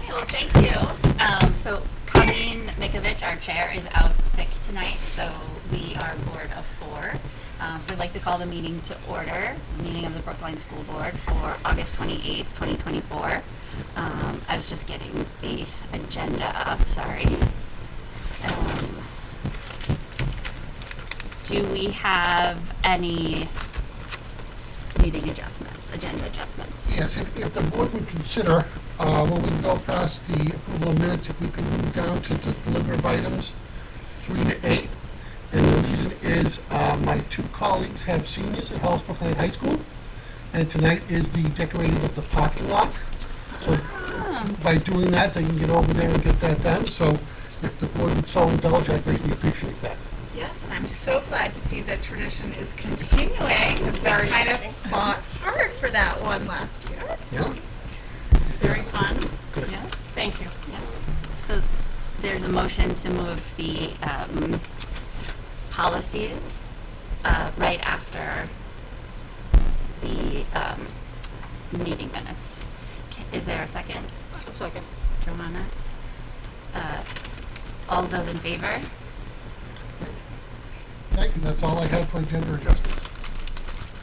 Okay, well, thank you. So Colleen Mikovich, our chair, is out sick tonight, so we are a board of 4. So I'd like to call the meeting to order, the meeting of the Brookline School Board for August 28th, 2024. I was just getting the agenda up, sorry. Do we have any meeting adjustments, agenda adjustments? Yes, if the board would consider, when we go past the approval of minutes, if we can move down to the deliberative items 3 to 8. And the reason is my 2 colleagues have seniors at Hollis Brookline High School, and tonight is the decorating of the parking lot. So by doing that, they can get over there and get that done. So if the board would so indulge, I'd greatly appreciate that. Yes, and I'm so glad to see that tradition is continuing. We kind of fought hard for that one last year. Yeah? Very fun. Good. Yeah? Thank you. Yeah. So there's a motion to move the policies right after the meeting minutes. Is there a second? Second. Joanna? All those in favor? Thank you. That's all I have for agenda adjustments.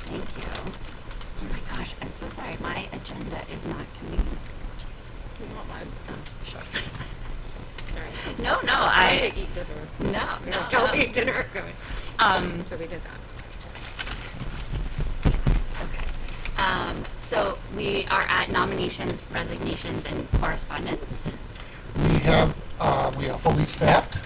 Thank you. Oh my gosh, I'm so sorry. My agenda is not coming. Jeez. Do you want mine? Oh, sure. Alright. No, I. eat dinner. No. Don't eat dinner. Good. So we did that. Okay. So we are at nominations, resignations, and correspondence. We are fully staffed.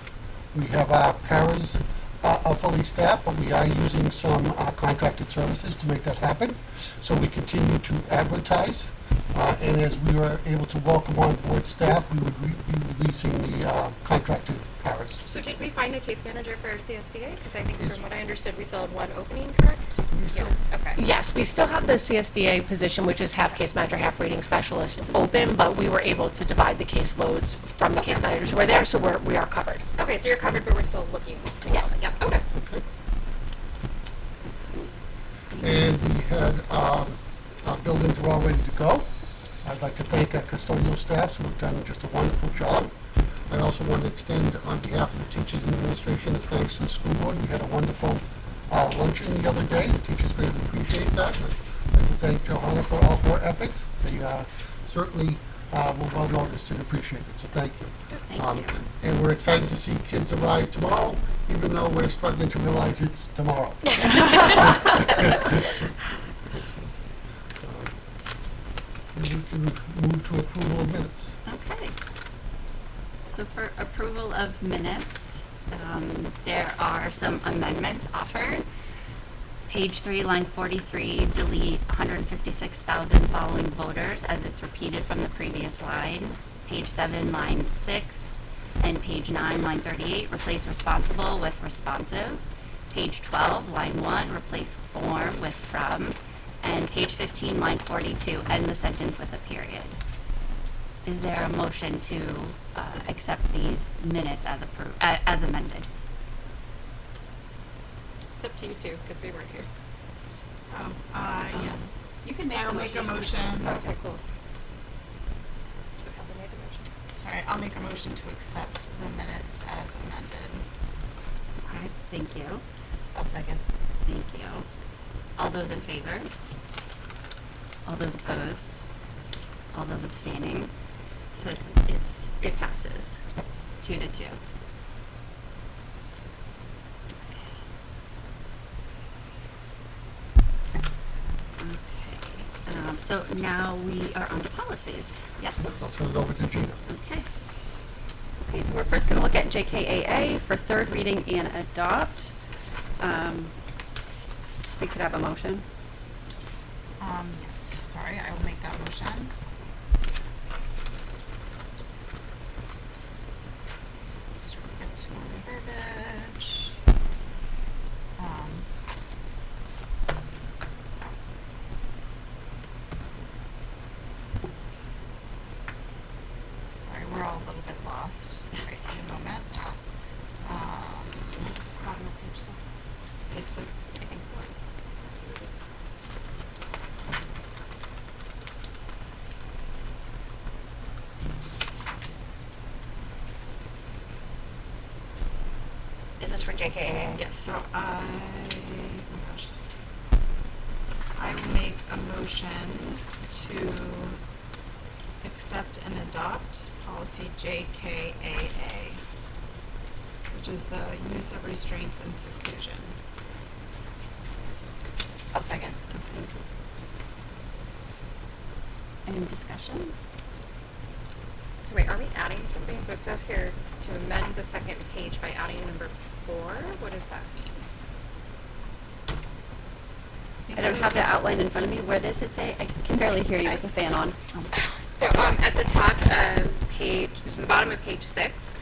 We have our paras are fully staffed, but we are using some contracted services to make that happen. So we continue to advertise, and as we were able to welcome on board staff, we would be releasing the contracted paras. So did we find a case manager for CSDA? Because I think from what I understood, we still had one opening, correct? Yeah. Okay. Yes, we still have the CSDA position, which is half case manager, half reading specialist, open, but we were able to divide the caseloads from the case managers who are there, so we are covered. Okay, so you're covered, but we're still looking to Yes. Yeah. Okay. Okay. And we had, our buildings are all ready to go. I'd like to thank our custodial staffs who have done just a wonderful job. I also want to extend on behalf of the teachers and administration a thanks to the school board. We had a wonderful luncheon the other day. The teachers greatly appreciate that. And I'd like to thank Johanna for all her efforts. They certainly were well noticed and appreciated, so thank you. Thank you. And we're excited to see kids arrive tomorrow, even though we're struggling to realize it's tomorrow. And we can move to approval of minutes. Okay. So for approval of minutes, there are some amendments offered. Page 3, line 43, delete 156,000 following voters as it's repeated from the previous line. Page 7, line 6, and page 9, line 38, replace responsible with responsive. Page 12, line 1, replace form with from. And page 15, line 42, end the sentence with a period. Is there a motion to accept these minutes as amended? It's up to you two, because we weren't here. Yes. You can make I'll make a motion. Okay, cool. So Heather made the motion. Sorry, I'll make a motion to accept the minutes as amended. Okay, thank you. I'll second. Thank you. All those in favor? All those opposed? All those abstaining? So it passes 2 to 2. Okay. So now we are on to policies. Yes. I'll turn it over to Gina. Okay. Okay, so we're first going to look at JKAA for third reading and adopt. We could have a motion. Yes, sorry, I will make that motion. Just get to my verbiage. Sorry, we're all a little bit lost. Right, so a moment. Bottom of page 6. Page 6, I think so. That's what it is. for JKAA. Yes, so oh gosh. I will make a motion to accept and adopt policy JKAA, which is the use of restraints and seclusion. I'll second. Any discussion? So wait, are we adding something? So it says here to amend the second page by adding number 4. What does that mean? I don't have the outline in front of me. Where does it say? I can barely hear you with the fan on. So at the top of page, this is the bottom of page 6,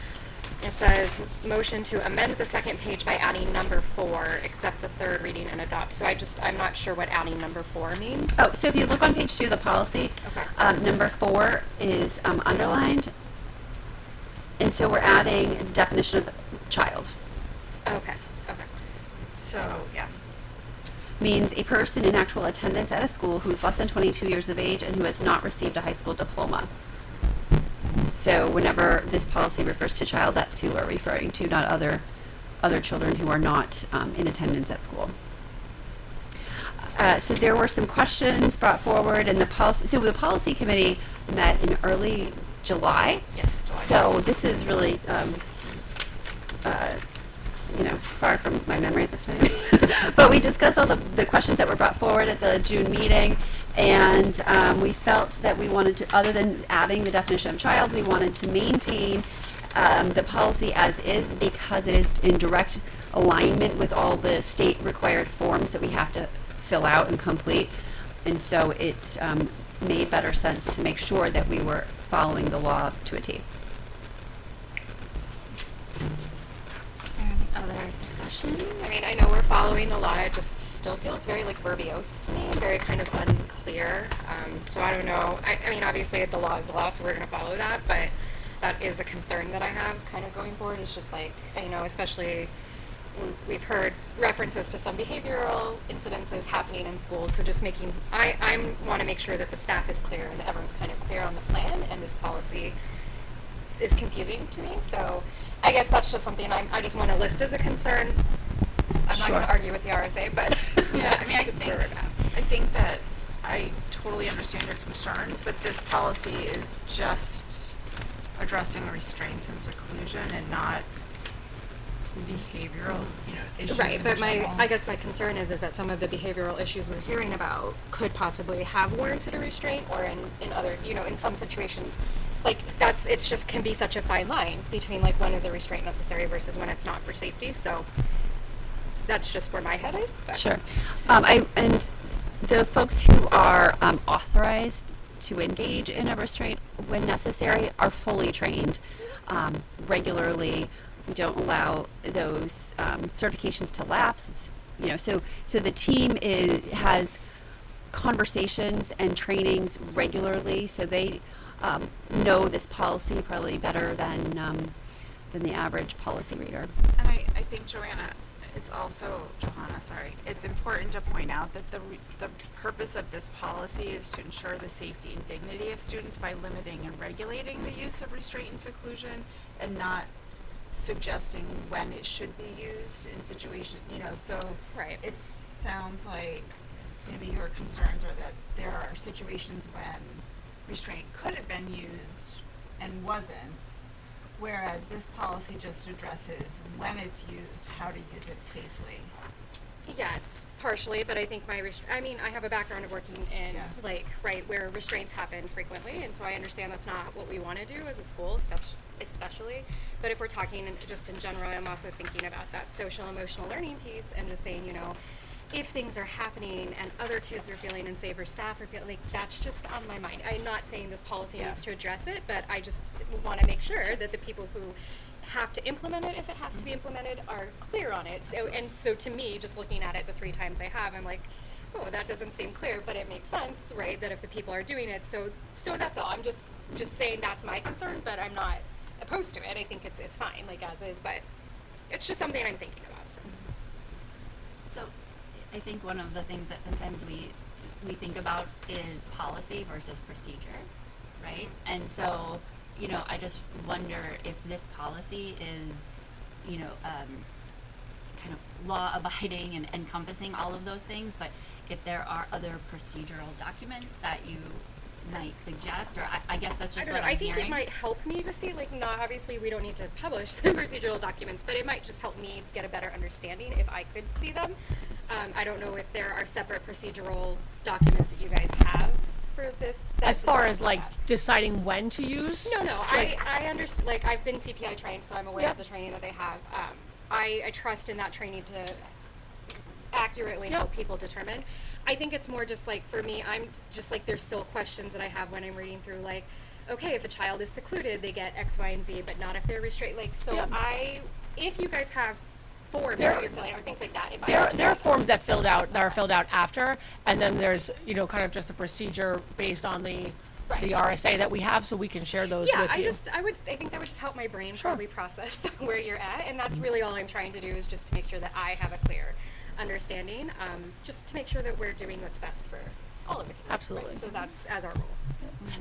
it says motion to amend the second page by adding number 4, accept the third reading and adopt. So I'm not sure what adding number 4 means. Oh, so if you look on page 2 of the policy, Okay. number 4 is underlined. And so we're adding its definition of child. Okay. So, yeah. Means a person in actual attendance at a school who is less than 22 years of age and who has not received a high school diploma. So whenever this policy refers to child, that's who we're referring to, not other children who are not in attendance at school. So there were some questions brought forward, and the policy committee met in early July. Yes, July. So this is really, far from my memory at this time. But we discussed all the questions that were brought forward at the June meeting, and we felt that we wanted to, other than adding the definition of child, we wanted to maintain the policy as is because it is in direct alignment with all the state required forms that we have to fill out and complete. And so it made better sense to make sure that we were following the law to a T. Is there any other discussion? I mean, I know we're following the law. It just still feels very like verbose to me, very kind of unclear. So I don't know. I mean, obviously the law is the law, so we're going to follow that. But that is a concern that I have kind of going forward. It's just like, especially we've heard references to some behavioral incidences happening in schools. So just I want to make sure that the staff is clear and that everyone's kind of clear on the plan, and this policy is confusing to me. So I guess that's just something I just want to list as a concern. I'm not going to argue with the RSA, but Yeah, I mean, that's where we're at. I think that I totally understand your concerns, but this policy is just addressing restraints and seclusion and not behavioral, issues Right, in but general. I guess my concern is that some of the behavioral issues we're hearing about could possibly have warranted a restraint, or in other, in some situations, like it's just can be such a fine line between like when is a restraint necessary versus when it's not for safety. So that's just where my head is. But. Sure. And the folks who are authorized to engage in a restraint when necessary are fully trained regularly. We don't allow those certifications to lapse. So the team has conversations and trainings regularly, so they know this policy probably better than the average policy reader. And I think Johanna, it's important to point out that the purpose of this policy is to ensure the safety and dignity of students by limiting and regulating the use of restraint and seclusion, and not suggesting when it should be used in situation, so Right. it sounds like maybe your concerns are that there are situations when restraint could have been used and wasn't, whereas this policy just addresses when it's used, how to use it safely. Yes, partially, but I think I have a background of working in where restraints happen frequently, and so I understand that's not what we want to do as a school, especially. But if we're talking just in general, I'm also thinking about that social emotional learning piece and just saying, if things are happening and other kids are feeling unsafe or staff are feeling that's just on my mind. I'm not saying this policy needs to address it, but I just want to make sure that the people who have to implement it, if it has to be implemented, are clear on it. So to me, just looking at it the 3 times I have, I'm like, oh, that doesn't seem clear, but it makes sense, right? That if the people are doing it, so that's all. I'm just saying that's my concern, but I'm not opposed to it. I think it's fine, like as is, but it's just something I'm thinking about. So I think one of the things that sometimes we think about is policy versus procedure, right? And so, I just wonder if this policy is, kind of law abiding and encompassing all of those things, but if there are other procedural documents that you might suggest, or I guess that's I just don't what know. I'm I think hearing. it might help me to see, like, not obviously we don't need to publish the procedural documents, but it might just help me get a better understanding if I could see them. I don't know if there are separate procedural documents that you guys have for this. As far as like deciding when to use? No, Like- I understand. Like, I've been CPI trained, so I'm aware Yep. of the training that they have. I trust in that training to accurately help people determine. I think it's more just like, for me, I'm just like, there's still questions that I have when I'm reading through, like, okay, if a child is secluded, they get X, Y, and Z, but not if they're restrained. Like, so Yep. if you guys have forms There- that you're filling out, or things like that, if I There, were to there are get forms that are filled out after, and then there's, you know, kind of just a procedure based on the Right. RSA that we have, so we can share those Yeah, with you. I think that would just help my brain Sure. probably process where you're at, and that's really all I'm trying to do, is just to make sure that I have a clear understanding, just to make sure that we're doing what's best for all of the kids. right? Absolutely. So that's as our role.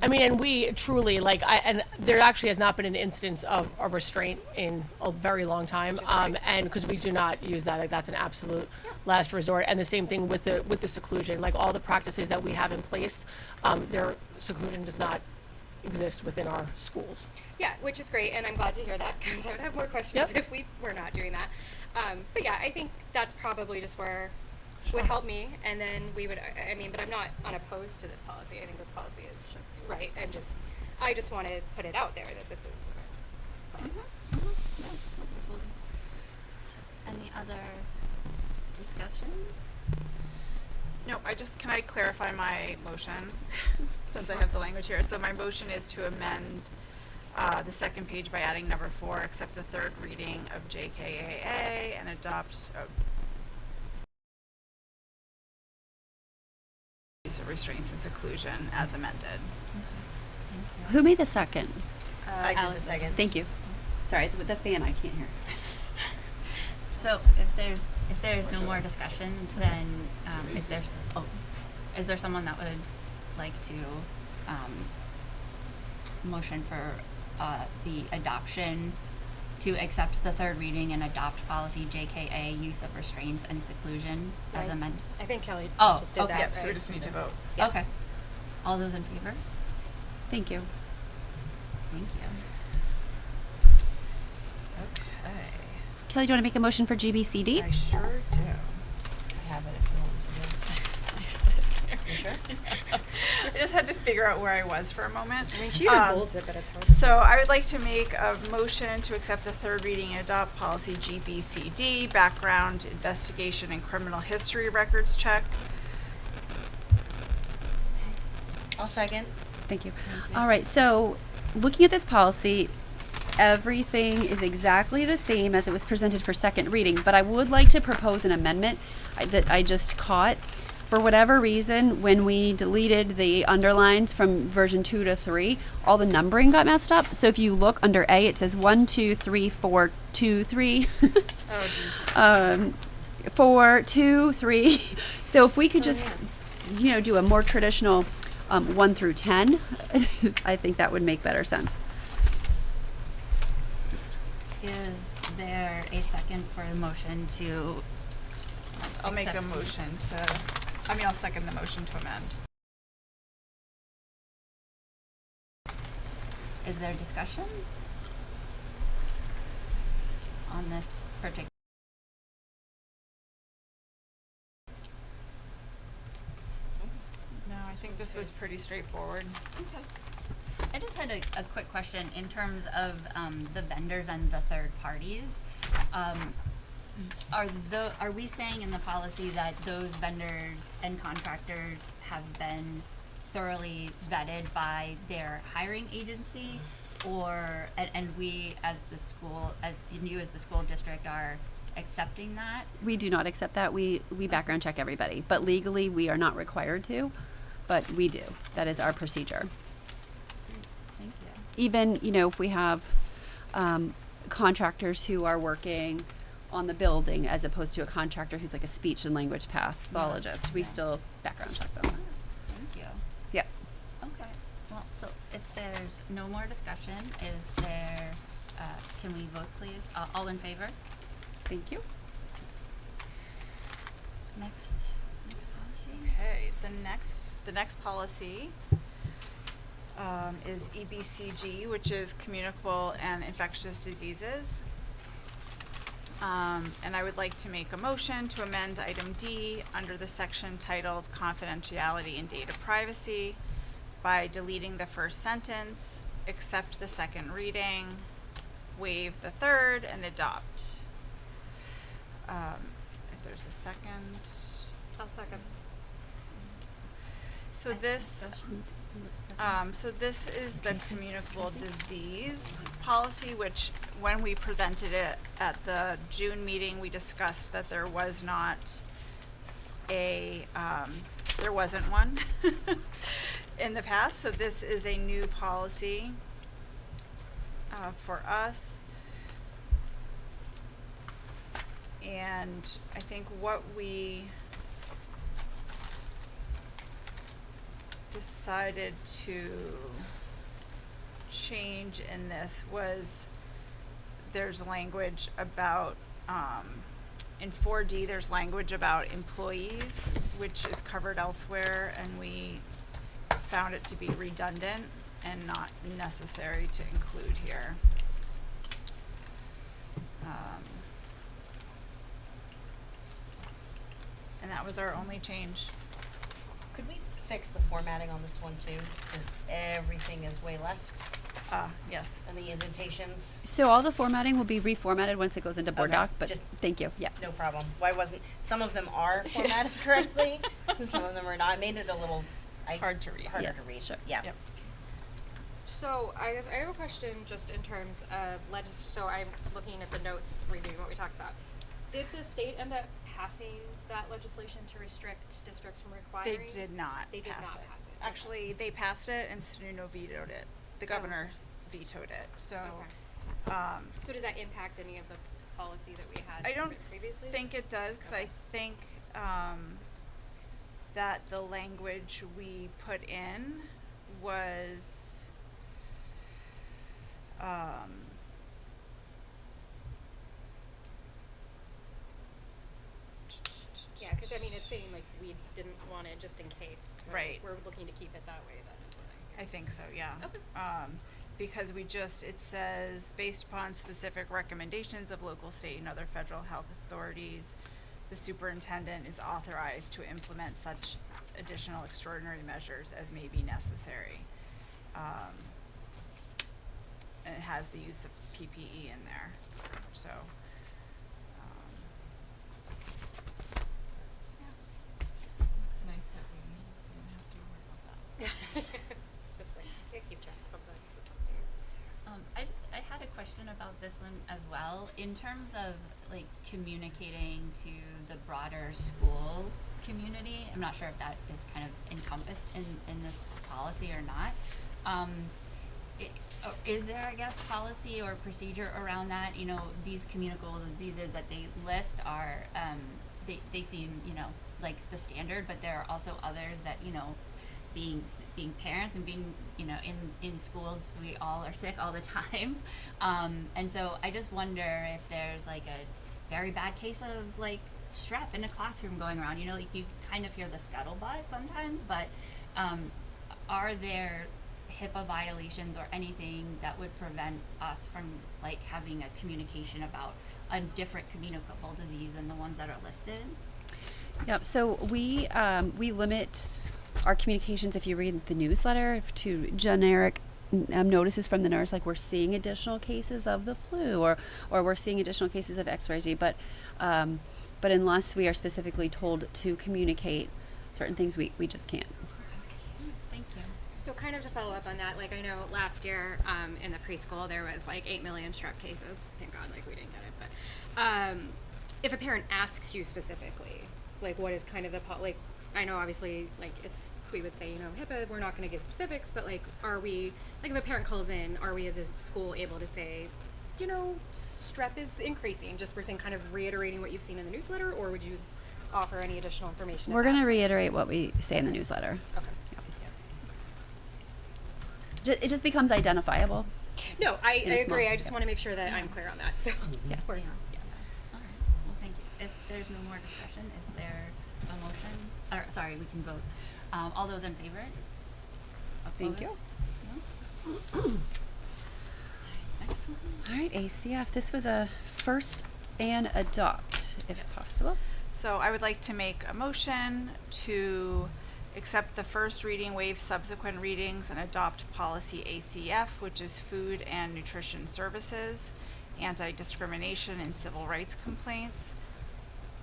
I mean, and we truly, like, and there actually has not been an instance of a restraint in a very long time. And because we do not use that, like, that's an absolute last resort. And the same thing with the seclusion, like, all the practices that we have in place, their seclusion does not exist within our schools. Yeah, which is great, and I'm glad to hear that, because I would have more questions Yep. if we were not doing that. But yeah, I think that's probably just where would help me, and then we would, I mean, but I'm not unopposed to this policy. I think this policy is right. I just want to put it out there that this is what our plan is. Yeah, absolutely. Any other discussion? No, can I clarify my motion, since I have the language here? So my motion is to amend the second page by adding number 4, accept the third reading of JKAA and adopt use of restraints and seclusion as amended. Who made the second? I did the Allison. second. Thank you. Sorry, the fan I can't hear. So if there's no more discussion, then is there someone that would like to motion for the adoption to accept the third reading and adopt policy JKA, use of restraints and seclusion as Right. amended? I think Kelly Oh, just did okay. that. Yep, so we right? just need to vote. Yeah. Okay. All those in favor? Thank you. Thank you. Okay. Kelly, do you want to make a motion for GBCD? I sure do. I have it if you want me to. You sure? I just had to figure out where I was for a moment. I mean, she even bolds it, but it's hard. So I would like to make a motion to accept the third reading and adopt policy GBCD, background investigation and criminal history records check. I'll second. Thank you. All right, so looking at this policy, everything is exactly the same as it was presented for second reading, but I would like to propose an amendment that I just caught. For whatever reason, when we deleted the underlines from version 2 to 3, all the numbering got messed up. So if you look under A, it says 1, 2, 3, 4, 2, 3. Oh, geez. 4, 2, 3. So if we could just, do a more traditional 1 through 10, I think that would make better sense. Is there a second for the motion to I'll make a accept- motion I'll second the motion to amend. Is there discussion on this particular? No, I think this was pretty straightforward. I just had a quick question in terms of the vendors and the third parties. Are we saying in the policy that those vendors and contractors have been thoroughly vetted by their hiring agency, or and we as the school, as you as the school district, are accepting that? We do not accept that. We background check everybody, but legally we are not required to, but we do. That is our procedure. Thank you. Even, if we have contractors who are working on the building as opposed to a contractor who's like a speech and language pathologist, we Yeah. still background check them. Thank you. Yep. Okay. Well, so if there's no more discussion, is there? Can we vote, please? All in favor? Thank you. Next policy. Okay, the next policy is EBCG, which is communicable and infectious diseases. And I would like to make a motion to amend item D under the section titled Confidentiality and Data Privacy by deleting the first sentence, accept the second reading, waive the third, and adopt. If there's a second. I'll second. So this is the communicable disease policy, which when we presented it at the June meeting, we discussed that there was not there wasn't one in the past. So this is a new policy for us. And I think what we decided to change in this was there's language about in 4D there's language about employees, which is covered elsewhere, and we found it to be redundant and not necessary to include here. And that was our only change. Could we fix the formatting on this one too? Because everything is way left, Yes. and the indentations, So all the formatting will be reformatted once it goes into Board Okay, Doc, but just- thank you, yeah. no problem. Why wasn't, some of them are formatted correctly, some of them are not. I made it a little, Hard to read. harder Yeah, to read, sure. yeah. Yep. So I guess I have a question just in terms of so I'm looking at the notes, reviewing what we talked about. Did the state end up passing that legislation to restrict districts from They requiring? did not They did pass not it. pass it. Okay. Actually, they passed it and Sununu vetoed it. The governor vetoed it. So Okay. So does that impact any of the policy that we had I don't previously? think it does, because I think that the language we put in was Yeah, because I mean, it's saying like we didn't want it just in case. So Right. We're looking to keep it that way. That is what I think so, yeah. Okay. Because it says, based upon specific recommendations of local, state, and other federal health authorities, the superintendent is authorized to implement such additional extraordinary measures as may be necessary. And it has the use of PPE in there, so. It's nice that we didn't have to worry about that. It's just like can't keep track of something. I had a question about this one as well, in terms of like communicating to the broader school community. I'm not sure if that is kind of encompassed in this policy or not. Is there, I guess, policy or procedure around that? You know, these communicable diseases that they list are, they seem, you know, like the standard, but there are also others that, you know, being parents and being, you know, in schools, we all are sick all the time. And so I just wonder if there's like a very bad case of like strep in a classroom going around. You know, like you kind of hear the scuttlebutt sometimes, but are there HIPAA violations or anything that would prevent us from like having a communication about a different communicable disease than the ones that are listed? Yep, so we limit our communications, if you read the newsletter, to generic notices from the nurse, like we're seeing additional cases of the flu, or we're seeing additional cases of XYZ, but unless we are specifically told to communicate certain things, we just can't. Thank you. So kind of to follow up on that, like I know last year in the preschool there was like 8 million strep cases. Thank God, like we didn't get it. But if a parent asks you specifically, like what is kind of the like, I know obviously like we would say, you know, HIPAA, we're not going to give specifics, but like are we, like if a parent calls in, are we as a school able to say, you know, strep is increasing, just we're saying kind of reiterating what you've seen in the newsletter, or would you offer any additional information? We're going to reiterate what we say in the newsletter. Okay. It just becomes identifiable. No, I In a small- agree. I just yeah. want to make sure that I'm clear on that. So Yeah. we're- Yeah. All right. Well, thank you. If there's no more discussion, is there a motion, or sorry, we can vote. All those in favor? Thank you. Opposed? No? Alright, next one. All right, ACF, this was a first and adopt, if possible. So I would like to make a motion to accept the first reading, waive subsequent readings, and adopt policy ACF, which is food and nutrition services, anti-discrimination and civil rights complaints.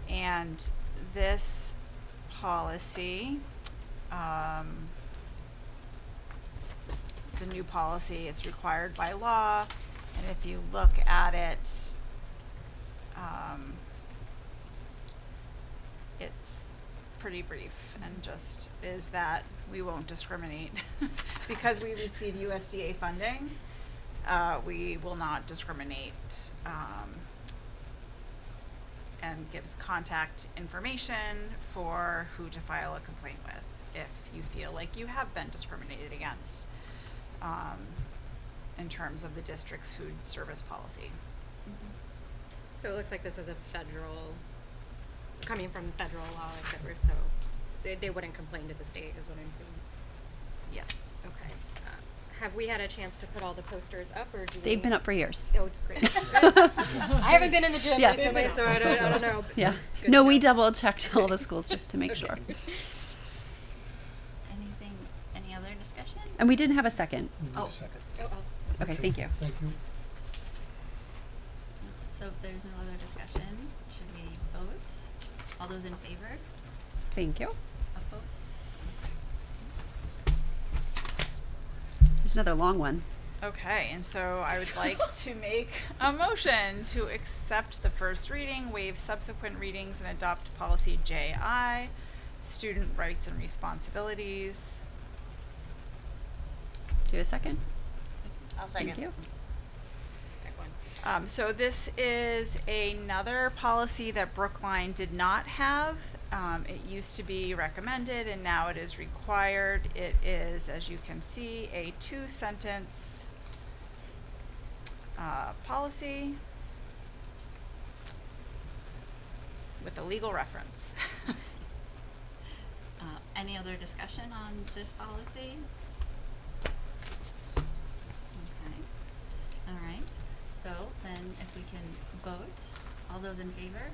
And this policy, it's a new policy, it's required by law, and if you look at it, it's pretty brief and just is that we won't discriminate. Because we receive USDA funding, we will not discriminate, and gives contact information for who to file a complaint with if you feel like you have been discriminated against, in terms of the district's food service policy. So it looks like this is a federal, coming from federal law, like that we're so, they wouldn't complain to the state is what I'm saying. Yes. Okay. Have we had a chance to put all the posters up, or do we? They've been up for years. Oh, great. I haven't been in the gym Yeah. recently, so I don't know. Yeah. Good No, to we know. double checked all the schools just to make Okay. sure. Anything, any other discussion? And we didn't have a second. We need Oh. a second. Oh, awesome. Okay, thank you. Thank you. So if there's no other discussion, should we vote? All those in favor? Thank you. Opposed? There's another long one. Okay, and so I would like to make a motion to accept the first reading, waive subsequent readings, and adopt policy JI, student rights and responsibilities. Do you have a second? I'll second. Thank you. Back one. So this is another policy that Brookline did not have. It used to be recommended and now it is required. It is, as you can see, a 2-sentence policy with a legal reference. Any other discussion on this policy? Okay. All right. So then if we can vote, all those in favor?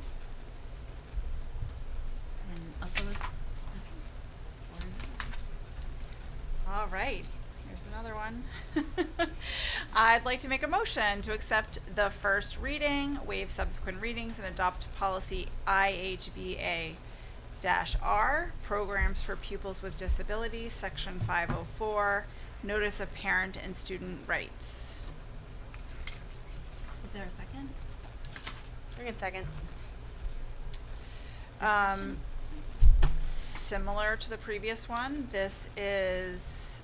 And opposed? Okay. 4-0. All right, here's another one. I'd like to make a motion to accept the first reading, waive subsequent readings, and adopt policy IHBA-R, Programs for Pupils with Disabilities, Section 504, Notice of Parent and Student Rights. Is there a second? I can second. Discussion? Similar to the previous one, this is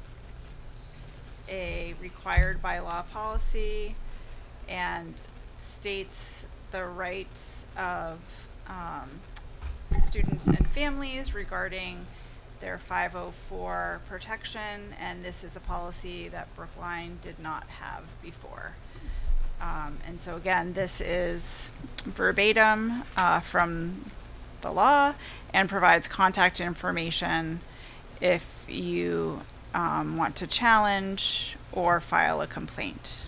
a required by law policy and states the rights of students and families regarding their 504 protection, and this is a policy that Brookline did not have before. And so again, this is verbatim from the law and provides contact information if you want to challenge or file a complaint.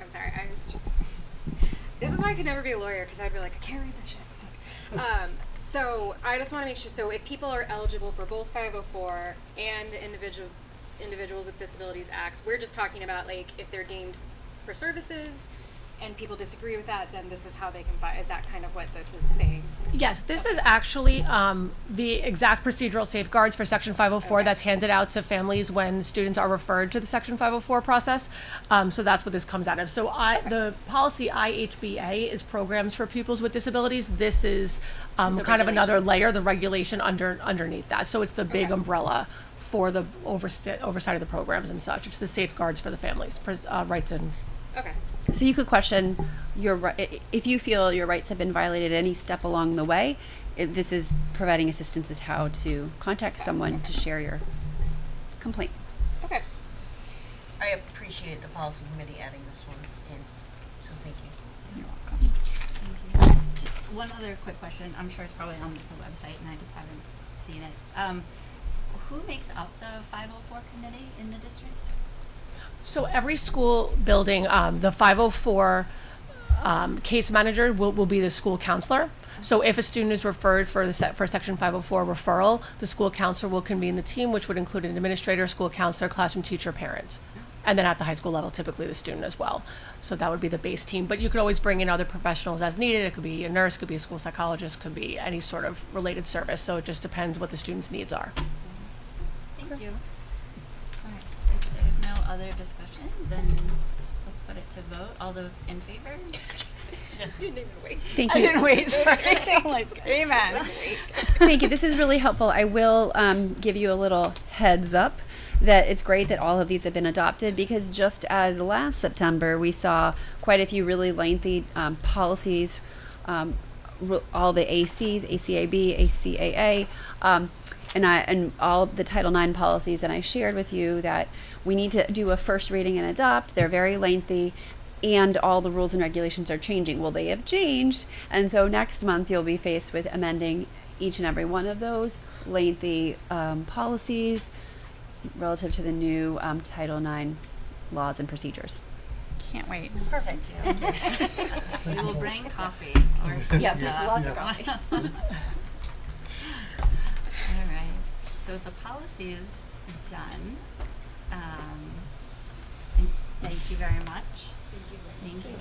I'm sorry, I was just. This is why I could never be a lawyer, because I'd be like, I can't read this shit. Like, so I just want to make sure. So if people are eligible for both 504 and the Individuals with Disabilities Acts, we're just talking about like if they're deemed for services and people disagree with that, then this is how they can file. Is that kind of what this is saying? Yes, this is actually the exact procedural safeguards for Section 504 Okay. that's handed out to families when students are referred to the Section 504 process. So that's what this comes out of. So the policy IHBA is Programs for Pupils with Disabilities. This is kind of another layer, the regulation underneath that. So it's the big Okay. umbrella for the oversight of the programs and such. It's the safeguards for the families' rights and. Okay. So you could question if you feel your rights have been violated at any step along the way. This is providing assistance as how to contact someone to share your complaint. Okay. I appreciate the policy committee adding this one in, so thank you. You're welcome. Thank you. one other quick question. I'm sure it's probably on the website and I just haven't seen it. Who makes up the 504 committee in the district? So every school building, the 504 case manager will be the school counselor. So if a student is referred for Section 504 referral, the school counselor will convene the team, which would include an administrator, school counselor, classroom teacher, parent. And then at the high school level, typically the student as well. So that would be the base team. But you could always bring in other professionals as needed. It could be a nurse, could be a school psychologist, could be any sort of related service. So it just depends what the student's needs are. Thank you. All right, if there's no other discussion, then let's put it to vote. All those in favor? Didn't even wait. Thank I you. didn't wait, sorry. I'm like, amen. Thank you. This is really helpful. I will give you a little heads up that it's great that all of these have been adopted, because just as last September, we saw quite a few really lengthy policies, all the ACs, ACAB, ACAA, and all the Title IX policies, and I shared with you that we need to do a first reading and adopt. They're very lengthy, and all the rules and regulations are changing. Well, they have changed, and so next month you'll be faced with amending each and every one of those lengthy policies relative to the new Title IX laws and procedures. Can't wait. Perfect. We will bring coffee. Or Yes, pizza. lots of Yeah. coffee. All right. So the policy is done. And thank you very much. Thank you.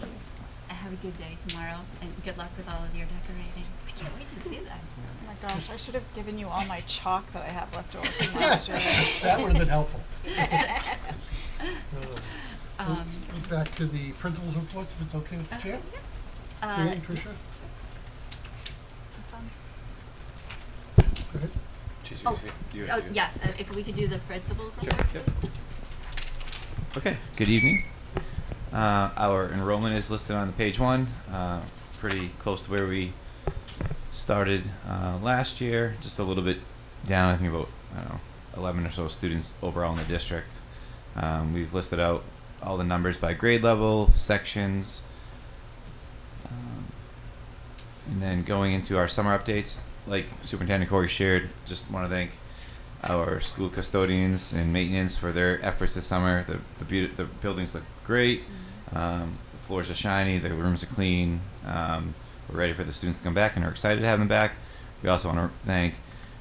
Have a good day tomorrow, and good luck with all of your decorating. I can't wait to see that. Oh my gosh, I should have given you all my chalk that I have left over from last year. That would have been helpful. Um, Back to the principal's reports, if it's okay with the chair? uh, Mary, Tricia? Go ahead. oh, yes, if we could do the principal's reports, please. Okay, good evening. Our enrollment is listed on page 1, pretty close to where we started last year, just a little bit down, I think about, 11 or so students overall in the district. We've listed out all the numbers by grade level, sections, and then going into our summer updates, like Superintendent Corey shared, just want to thank our school custodians and maintenance for their efforts this summer. The buildings look great. The floors are shiny. The rooms are clean. We're ready for the students to come back and are excited to have them back. We also want to thank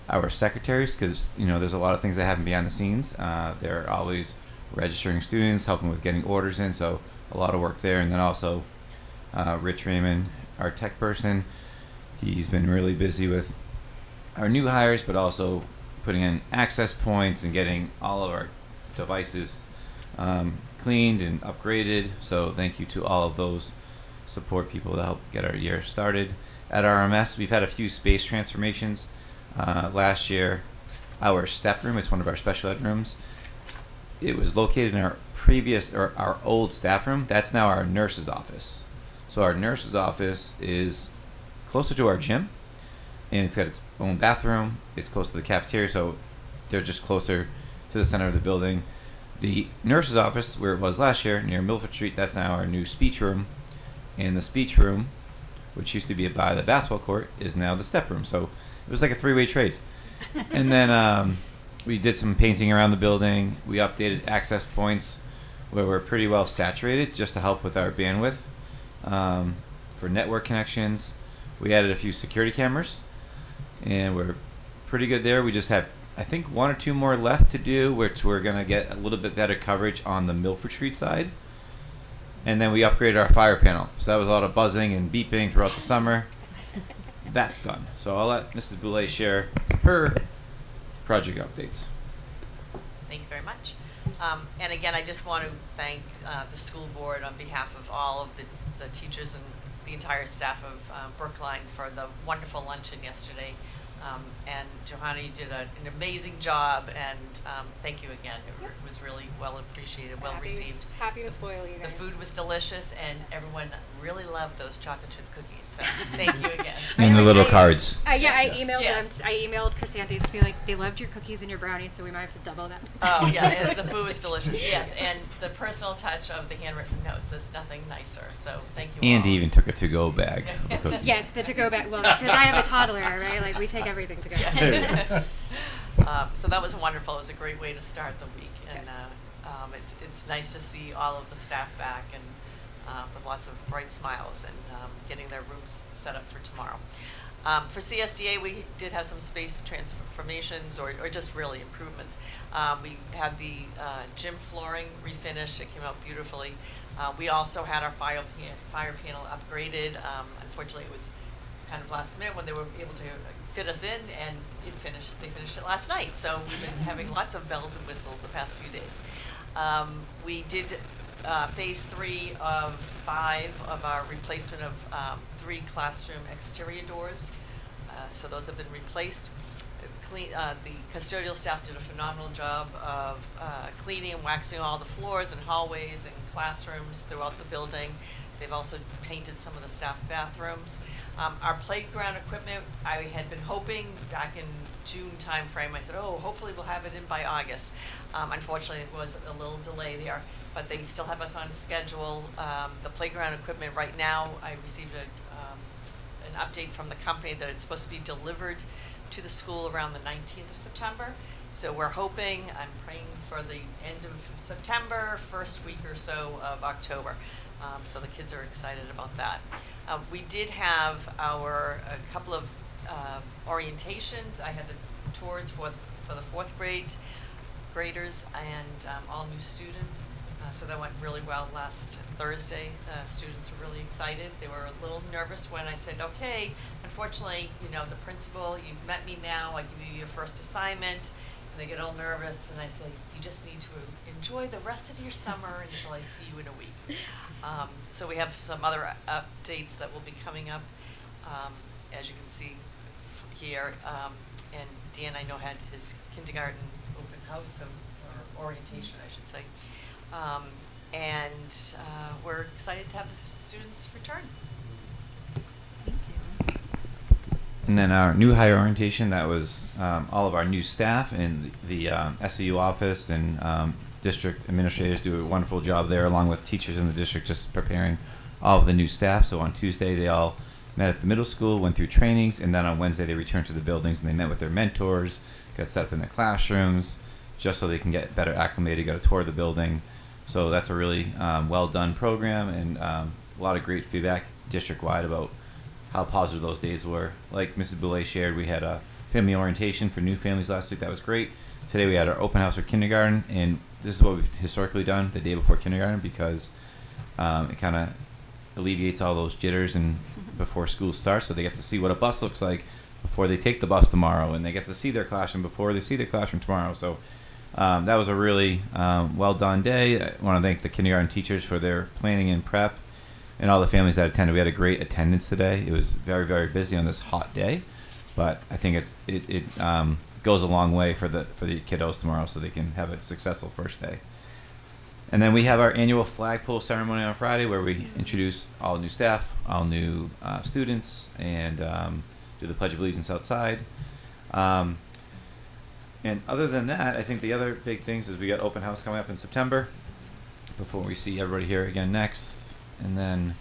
our secretaries, because there's a lot of things that happen behind the scenes. They're always registering students, helping with getting orders in, so a lot of work there. And then also Rich Raymond, our tech person, he's been really busy with our new hires, but also putting in access points and getting all of our devices cleaned and upgraded. So thank you to all of those support people to help get our year started. At RMS, we've had a few space transformations. Last year, our step room, it's one of our special ed rooms. It was located in our old staff room. That's now our nurse's office. So our nurse's office is closer to our gym, and it's got its own bathroom. It's close to the cafeteria, so they're just closer to the center of the building. The nurse's office, where it was last year, near Milford Street, that's now our new speech room. And the speech room, which used to be by the basketball court, is now the step room. So it was like a three-way trade. And then we did some painting around the building. We updated access points where we're pretty well saturated, just to help with our bandwidth for network connections. We added a few security cameras, and we're pretty good there. We just have, I think, 1 or 2 more left to do, which we're going to get a little bit better coverage on the Milford Street side. And then we upgraded our fire panel. So that was a lot of buzzing and beeping throughout the summer. That's done. So I'll let Mrs. Boulay share her project updates. Thank you very much. And again, I just want to thank the school board on behalf of all of the teachers and the entire staff of Brookline for the wonderful luncheon yesterday. And Johanna, you did an amazing job, and thank you again. It was really well appreciated, well received. Happy to spoil you The guys. food was delicious, and everyone really loved those chocolate chip cookies. So thank you again. And the little cards. I emailed Yes. them. I emailed Chrysanthes to be like, they loved your cookies and your brownies, so we might have to double that. Oh yeah, and the food was delicious. Yes, and the personal touch of the handwritten notes. There's nothing nicer. So thank you. Andy all. even took a to-go bag. of cookies. Yes, the to-go bag. Well, because I have a toddler, right? Like, we take everything to go. So that was wonderful. It was a great way to start the week, and it's nice to see all of the staff back and with lots of bright smiles and getting their rooms set up for tomorrow. For CSDA, we did have some space transformations or just really improvements. We had the gym flooring refinished. It came out beautifully. We also had our fire panel upgraded. Unfortunately, it was kind of last minute when they were able to fit us in, and they finished it last night. So we've been having lots of bells and whistles the past few days. We did phase 3 of 5 of our replacement of 3 classroom exterior doors. So those have been replaced. The custodial staff did a phenomenal job of cleaning and waxing all the floors and hallways and classrooms throughout the building. They've also painted some of the staff bathrooms. Our playground equipment, I had been hoping back in June timeframe, I said, oh, hopefully we'll have it in by August. Unfortunately, it was a little delay there, but they still have us on schedule. The playground equipment right now, I received an update from the company that it's supposed to be delivered to the school around the 19th of September. So we're hoping, I'm praying for the end of September, first week or so of October. So the kids are excited about that. We did have a couple of orientations. I had the tours for the 4th graders and all new students. So that went really well last Thursday. Students were really excited. They were a little nervous when I said, okay, unfortunately, the principal, you've met me now, I give you your first assignment. And they get all nervous, and I say, you just need to enjoy the rest of your summer until I see you in a week. So we have some other updates that will be coming up, as you can see here. And Dan, I know, had his kindergarten open house, or orientation, I should say. And we're excited to have the students return. And then our new hire orientation, that was all of our new staff and the SEU office and district administrators do a wonderful job there, along with teachers in the district, just preparing all of the new staff. So on Tuesday, they all met at the middle school, went through trainings, and then on Wednesday, they returned to the buildings and they met with their mentors, got set up in their classrooms, just so they can get better acclimated, got a tour of the building. So that's a really well done program, and a lot of great feedback district-wide about how positive those days were. Like Mrs. Boulay shared, we had a family orientation for new families last week. That was great. Today we had our open house for kindergarten, and this is what we've historically done the day before kindergarten because it kind of alleviates all those jitters and before school starts, so they get to see what a bus looks like before they take the bus tomorrow, and they get to see their classroom before they see their classroom tomorrow. So that was a really well done day. I want to thank the kindergarten teachers for their planning and prep, and all the families that attended. We had a great attendance today. It was very, very busy on this hot day, but I think it goes a long way for the kiddos tomorrow, so they can have a successful first day. And then we have our annual flagpole ceremony on Friday, where we introduce all new staff, all new students, and do the Pledge of Allegiance outside. And other than that, I think the other big things is we got open house coming up in September before we see everybody here again next. And then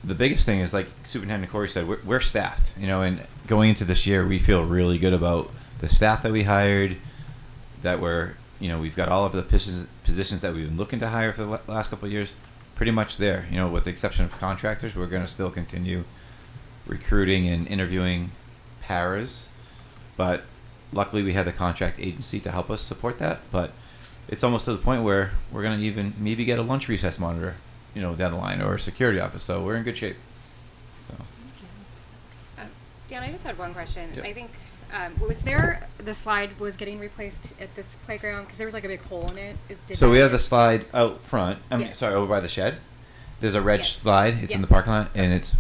the biggest thing is, like Superintendent Corey said, we're staffed, and going into this year, we feel really good about the staff that we hired, that we've got all of the positions that we've been looking to hire for the last couple of years pretty much there, with the exception of contractors. We're going to still continue recruiting and interviewing paras, but luckily we had the contract agency to help us support that. But it's almost to the point where we're going to even maybe get a lunch recess monitor, down the line, or a security office. So we're in good shape. So. Dan, I just had one question. Yep. I think, was there, the slide was getting replaced at this playground? Because there was like a big hole in it. So we have the slide out front. Yeah. Over by the shed. There's a red Yes. slide. It's in the Yes. parking lot, and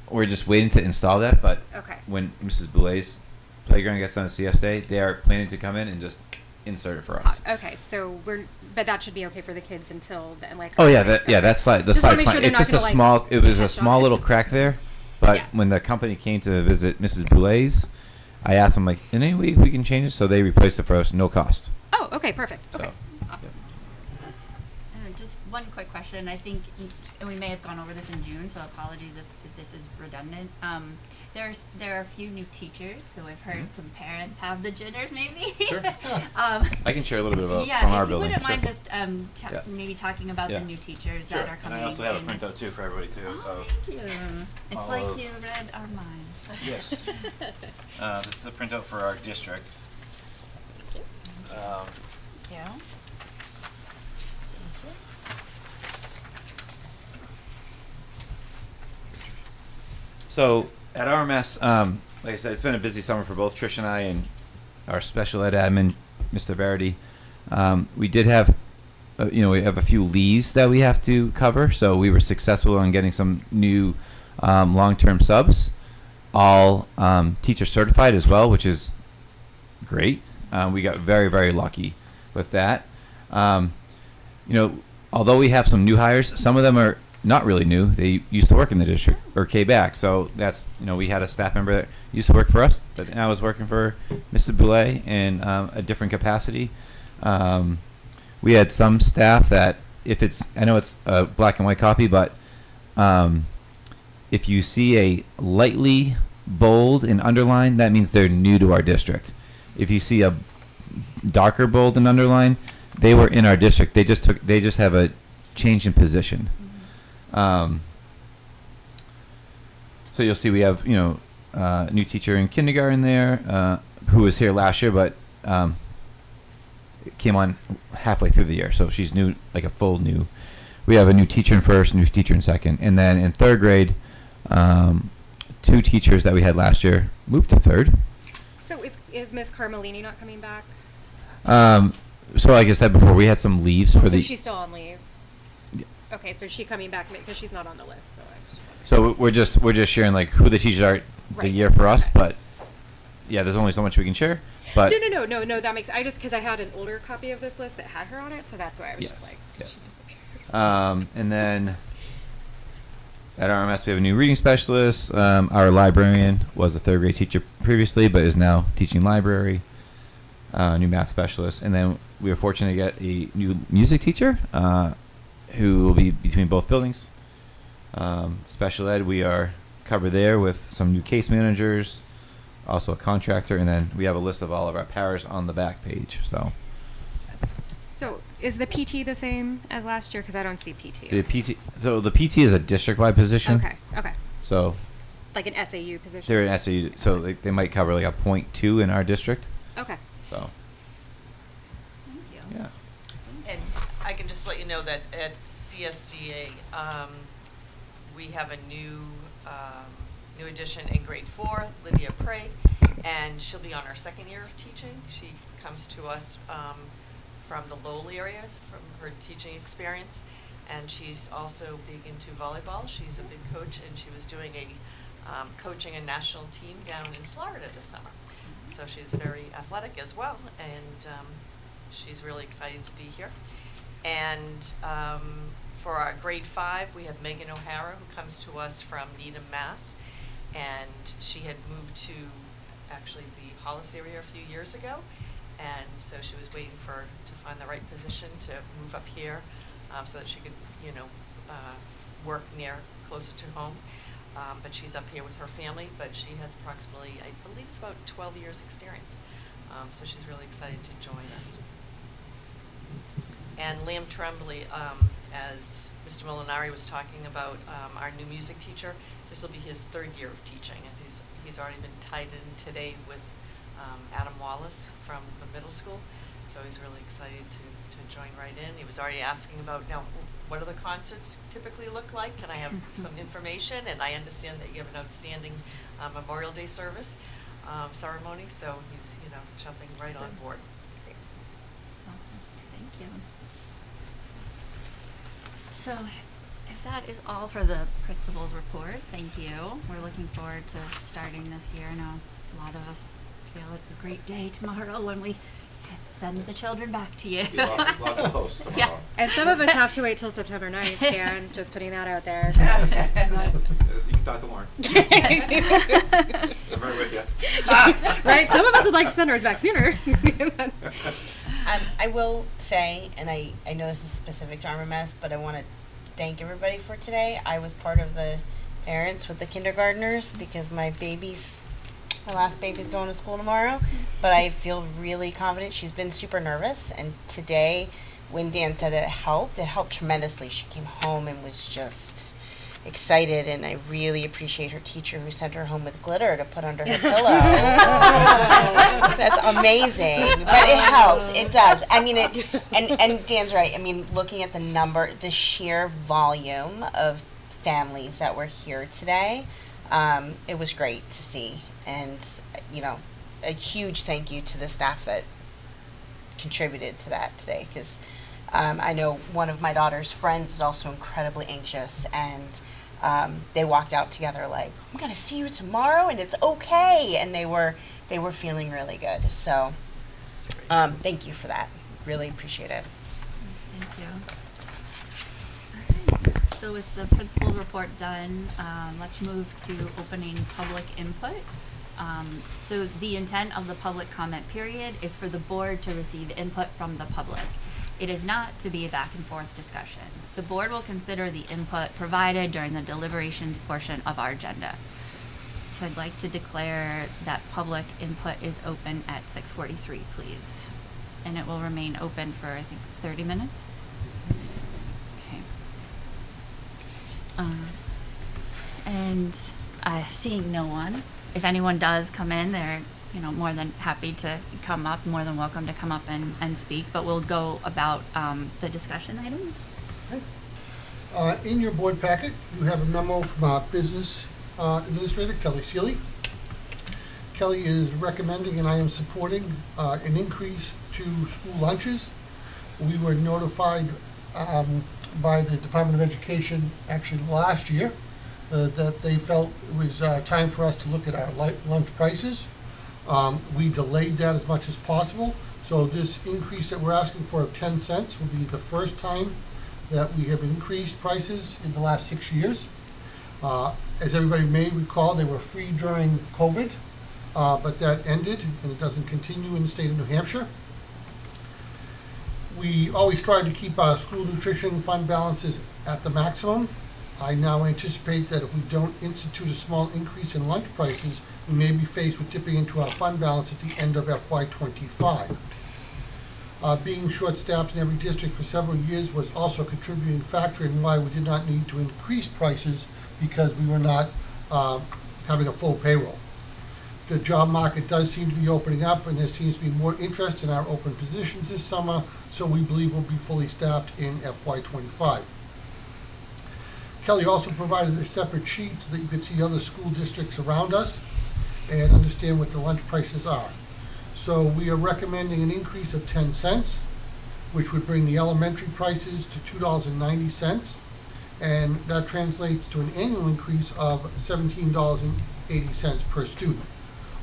we're just waiting to install that. But Okay. when Mrs. Boulay's playground gets done at CS Day, they are planning to come in and just insert it for us. Okay, so but that should be okay for the kids until then, like. Oh yeah, okay, yeah, okay. that's like the Just wanna slide's make fine. sure they're It's not just a gonna, like, small. It was a catch small on. little crack there, but Yeah. when the company came to visit Mrs. Boulet's, I asked them like, in any way we can change it, so they replaced it for us, no cost. Oh, okay, perfect. So. Okay, awesome. Just one quick question. I think, and we may have gone over this in June, so apologies if this is redundant. There are a few new teachers, so I've heard some parents have the jitters, maybe. Sure. um, I can share a little bit about yeah, from if our you building. wouldn't mind sure. just Yeah. maybe talking about Yeah. the new teachers Sure. that are coming. And I also have a in this- printout too for everybody too. Oh, of- thank you. It's all like of- you read our minds. Yes. This is the printout for our district. Yeah. So at RMS, like I said, it's been a busy summer for both Trish and I and our special ed admin, Mr. Verity. We did have, we have a few leaves that we have to cover. So we were successful in getting some new long-term subs, all teacher certified as well, which is great. We got very, very lucky with that. Although we have some new hires, some of them are not really new. They used to work in the district or came back. So that's, we had a staff member that used to work for us, but now is working for Mrs. Boulet in a different capacity. We had some staff that I know it's a black and white copy, but if you see a lightly bold and underline, that means they're new to our district. If you see a darker bold and underline, they were in our district. They just have a change in position. So you'll see we have, a new teacher in kindergarten there, who was here last year, but came on halfway through the year. So she's new, like a full new. We have a new teacher in first, new teacher in second. And then in third grade, 2 teachers that we had last year moved to third. So is Miss Carmelini not coming back? So like I said before, we had some leaves for So the. she's still on leave. Okay, so is she coming back because she's not on the list. So I just So we're just sharing like who the teachers are the Right. year for us, Okay. but yeah, there's only so much we can share. But No. That makes because I had an older copy of this list that had her on it, so that's why I was just Yes, like, yes. she disappeared. And then at RMS we have a new reading specialist. Our librarian was a third grade teacher previously, but is now teaching library. New math specialist, and then we were fortunate to get a new music teacher who will be between both buildings. Special ed, we are covered there with some new case managers, also a contractor, and then we have a list of all of our paras on the back page. So So is the PT the same as last year? Because I don't see PT. the PT is a district-wide position. Okay. So Like an SAU position. they're an SAU, so they might cover like a 0.2 in our district. Okay. So Thank you. yeah. And I can just let you know that at CSDA, we have a new addition in grade 4, Lydia Prey, and she'll be on her second year of teaching. She comes to us from the Lowell area, from her teaching experience, and she's also big into volleyball. She's a big coach, and she was doing coaching a national team down in Florida this summer. So she's very athletic as well, and she's really excited to be here. And for our grade 5, we have Megan O'Hara, who comes to us from Needham, Mass. And she had moved to actually the Hollis area a few years ago. And so she was waiting to find the right position to move up here so that she could, work closer to home. But she's up here with her family, but she has approximately, I believe it's about 12 years experience. So she's really excited to join us. And Liam Tremblay, as Mr. Molinari was talking about, our new music teacher, this will be his 3rd year of teaching, and he's already been tied in today with Adam Wallace from the middle school, so he's really excited to join right in. He was already asking about, now, what do the concerts typically look like? Can I have some information? And I understand that you have an outstanding Memorial Day service ceremony, so he's jumping right on board. Awesome. Thank you. So, if that is all for the principal's report, thank you. We're looking forward to starting this year. I know a lot of us feel it's a great day tomorrow when we send the children back to you. Lots of hosts tomorrow. Yeah. And some of us have to wait till September 9th, Dan, just putting that out there. You can talk to Lauren. I'm right with you. Right? Some of us would like to send ours back sooner. I will say, and I know this is specific to RMS, but I want to thank everybody for today. I was part of the parents with the kindergartners because my last baby's going to school tomorrow, but I feel really confident. She's been super nervous, and today when Dan said it helped tremendously. She came home and was just excited, and I really appreciate her teacher who sent her home with glitter to put under her pillow. That's amazing, but it helps. It does. I mean, and Dan's right. I mean, looking at the sheer volume of families that were here today, it was great to see. And, a huge thank you to the staff that contributed to that today, because I know one of my daughter's friends is also incredibly anxious, and they walked out together like, I'm going to see you tomorrow, and it's okay. And they were feeling really good. So thank you for that. Really appreciate it. Thank you. All right. So with the principal's report done, let's move to opening public input. So the intent of the public comment period is for the board to receive input from the public. It is not to be a back and forth discussion. The board will consider the input provided during the deliberations portion of our agenda. So I'd like to declare that public input is open at 6:43, please. And it will remain open for, I think, 30 minutes? Okay. And seeing no one, if anyone does come in, they're more than happy to come up, more than welcome to come up and speak, but we'll go about the discussion items. Okay. In your board packet, you have a memo from our business administrator, Kelly Seeley. Kelly is recommending, and I am supporting, an increase to school lunches. We were notified by the Department of Education actually last year that they felt it was time for us to look at our lunch prices. We delayed that as much as possible. So this increase that we're asking for of 10 cents will be the first time that we have increased prices in the last 6 years. As everybody may recall, they were free during COVID, but that ended and it doesn't continue in the state of New Hampshire. We always tried to keep our school nutrition fund balances at the maximum. I now anticipate that if we don't institute a small increase in lunch prices, we may be faced with dipping into our fund balance at the end of FY25. Being short-staffed in every district for several years was also a contributing factor in why we did not need to increase prices, because we were not having a full payroll. The job market does seem to be opening up, and there seems to be more interest in our open positions this summer, so we believe we'll be fully staffed in FY25. Kelly also provided a separate sheet so that you could see other school districts around us and understand what the lunch prices are. So we are recommending an increase of 10 cents, which would bring the elementary prices to $2.90, and that translates to an annual increase of $17.80 per student.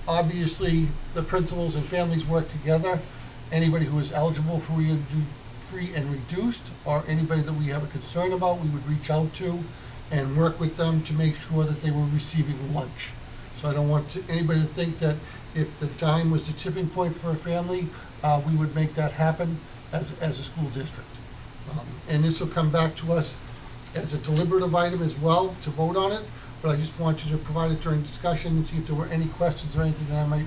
Obviously, the principals and families work together. Anybody who is eligible for free and reduced, or anybody that we have a concern about, we would reach out to and work with them to make sure that they were receiving lunch. So I don't want anybody to think that if the dime was the tipping point for a family, we would make that happen as a school district. And this will come back to us as a deliberative item as well to vote on it, but I just wanted to provide it during discussion and see if there were any questions or anything that I might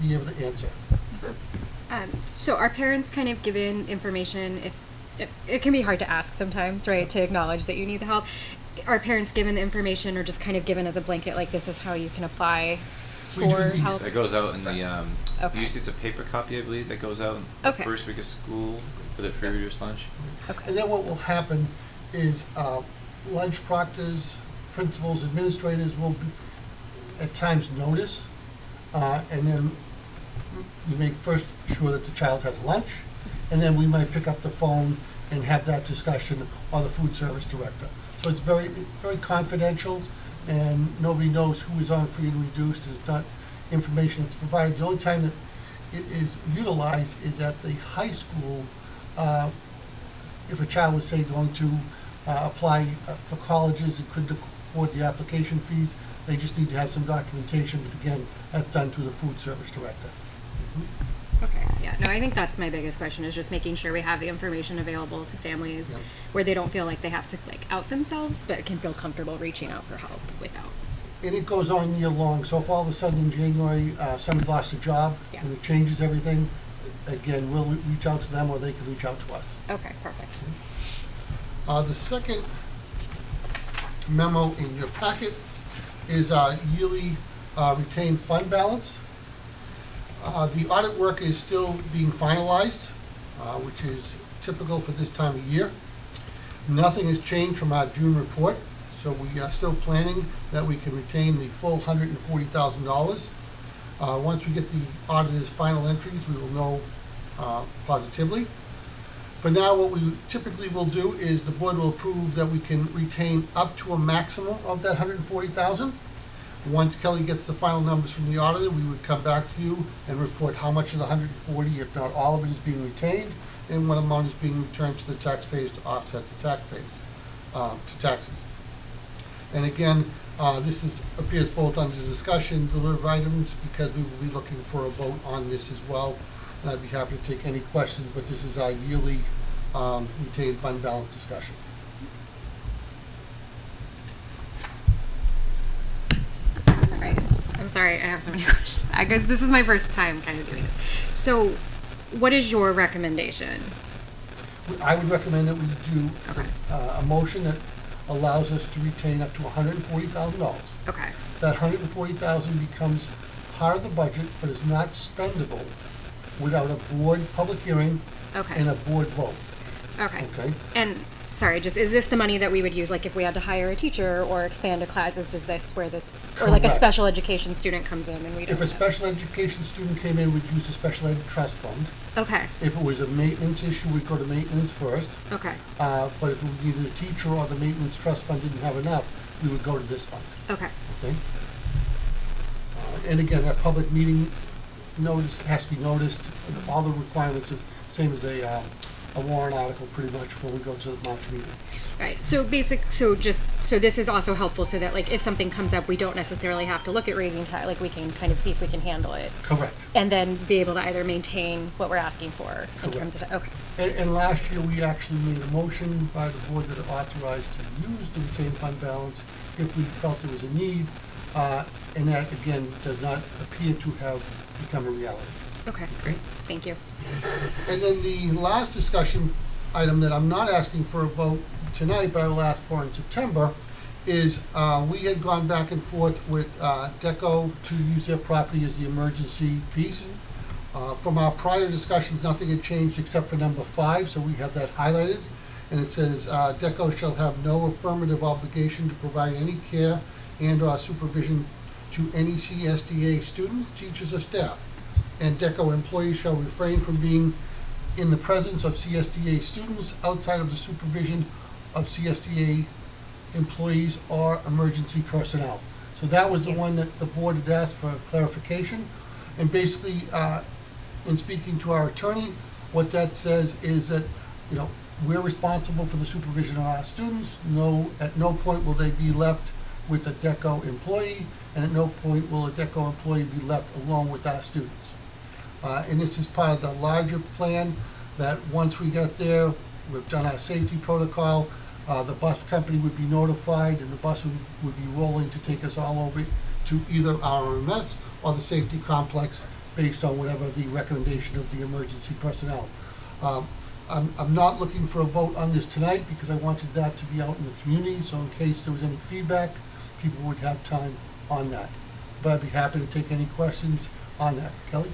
be able to answer. So are parents kind of given information, if it can be hard to ask sometimes, right, to acknowledge that you need the help. Are parents given the information or just kind of given as a blanket, like this is how you can apply We do for the- help? That goes out in the, Okay. usually it's a paper copy, I believe, that goes out the Okay. first week of school for the free reduced lunch. Okay. And then what will happen is lunch proctors, principals, administrators will be, at times notice, and then we make first sure that the child has lunch, and then we might pick up the phone and have that discussion, or the food service director. So it's very, very confidential, and nobody knows who is on free and reduced, and it's not information that's provided. The only time that it is utilized is at the high school. If a child was, say, going to apply for colleges and couldn't afford the application fees, they just need to have some documentation, but again, that's done through the food service director. Okay, yeah, no, I think that's my biggest question, is just making sure we have the information available to families Yep. where they don't feel like they have to like out themselves, but can feel comfortable reaching out for help without. And it goes on year long, so if all of a sudden in January, somebody lost a job Yeah. and it changes everything, again, we'll reach out to them or they can reach out to us. Okay, perfect. The second memo in your packet is our yearly retained fund balance. The audit work is still being finalized, which is typical for this time of year. Nothing has changed from our June report, so we are still planning that we can retain the full $140,000. Once we get the auditor's final entries, we will know positively. For now, what we typically will do is the board will approve that we can retain up to a maximum of that $140,000. Once Kelly gets the final numbers from the auditor, we would come back to you and report how much of the 140, if not all of it, is being retained, and what amount is being returned to the taxpayers to offset the to taxes. And again, this appears both under discussion, deliberative items, because we will be looking for a vote on this as well. And I'd be happy to take any questions, but this is our yearly retained fund balance discussion. All right, I'm sorry, I have so many questions. I guess this is my first time kind of doing this. So, what is your recommendation? I would recommend that we do Okay. a motion that allows us to retain up to $140,000. Okay. That $140,000 becomes part of the budget, but is not spendable without a board public hearing Okay. and a board vote, Okay. okay? And sorry, just is this the money that we would use, like if we had to hire a teacher or expand a class? Is this where this, or like a Correct. special education student comes in and we don't? If a special education student came in, we'd use the special ed trust fund. Okay. If it was a maintenance issue, we'd go to maintenance first. Okay. But if either the teacher or the maintenance trust fund didn't have enough, we would go to this fund, Okay. okay? And again, that public meeting notice has to be noticed. All the requirements is same as a warrant article, pretty much, when we go to the March meeting. Right. So this is also helpful so that like if something comes up, we don't necessarily have to look at raising like we can kind of see if we can handle it Correct. and then be able to either maintain what we're asking for in Correct. terms of, okay. And last year, we actually made a motion by the board that authorized to use the retained fund balance if we felt there was a need. And that, again, does not appear to have become a reality. Okay, great. Thank you. And then the last discussion item that I'm not asking for a vote tonight, but I will ask for in September, is we had gone back and forth with DECO to use their property as the emergency piece. From our prior discussions, nothing had changed except for number 5, so we have that highlighted. And it says, DECO shall have no affirmative obligation to provide any care and/or supervision to any CSDA students, teachers, or staff. And DECO employees shall refrain from being in the presence of CSDA students outside of the supervision of CSDA employees or emergency personnel. So that was the one that the board had asked for clarification. And basically, in speaking to our attorney, what that says is that, you know, we're responsible for the supervision of our students. At no point will they be left with a DECO employee, and at no point will a DECO employee be left alone with our students. And this is part of the larger plan that once we get there, we've done our safety protocol, the bus company would be notified and the bus would be rolling to take us all over to either our RMS or the safety complex based on whatever the recommendation of the emergency personnel. I'm not looking for a vote on this tonight because I wanted that to be out in the community, so in case there was any feedback, people would have time on that. But I'd be happy to take any questions on that. Kelly?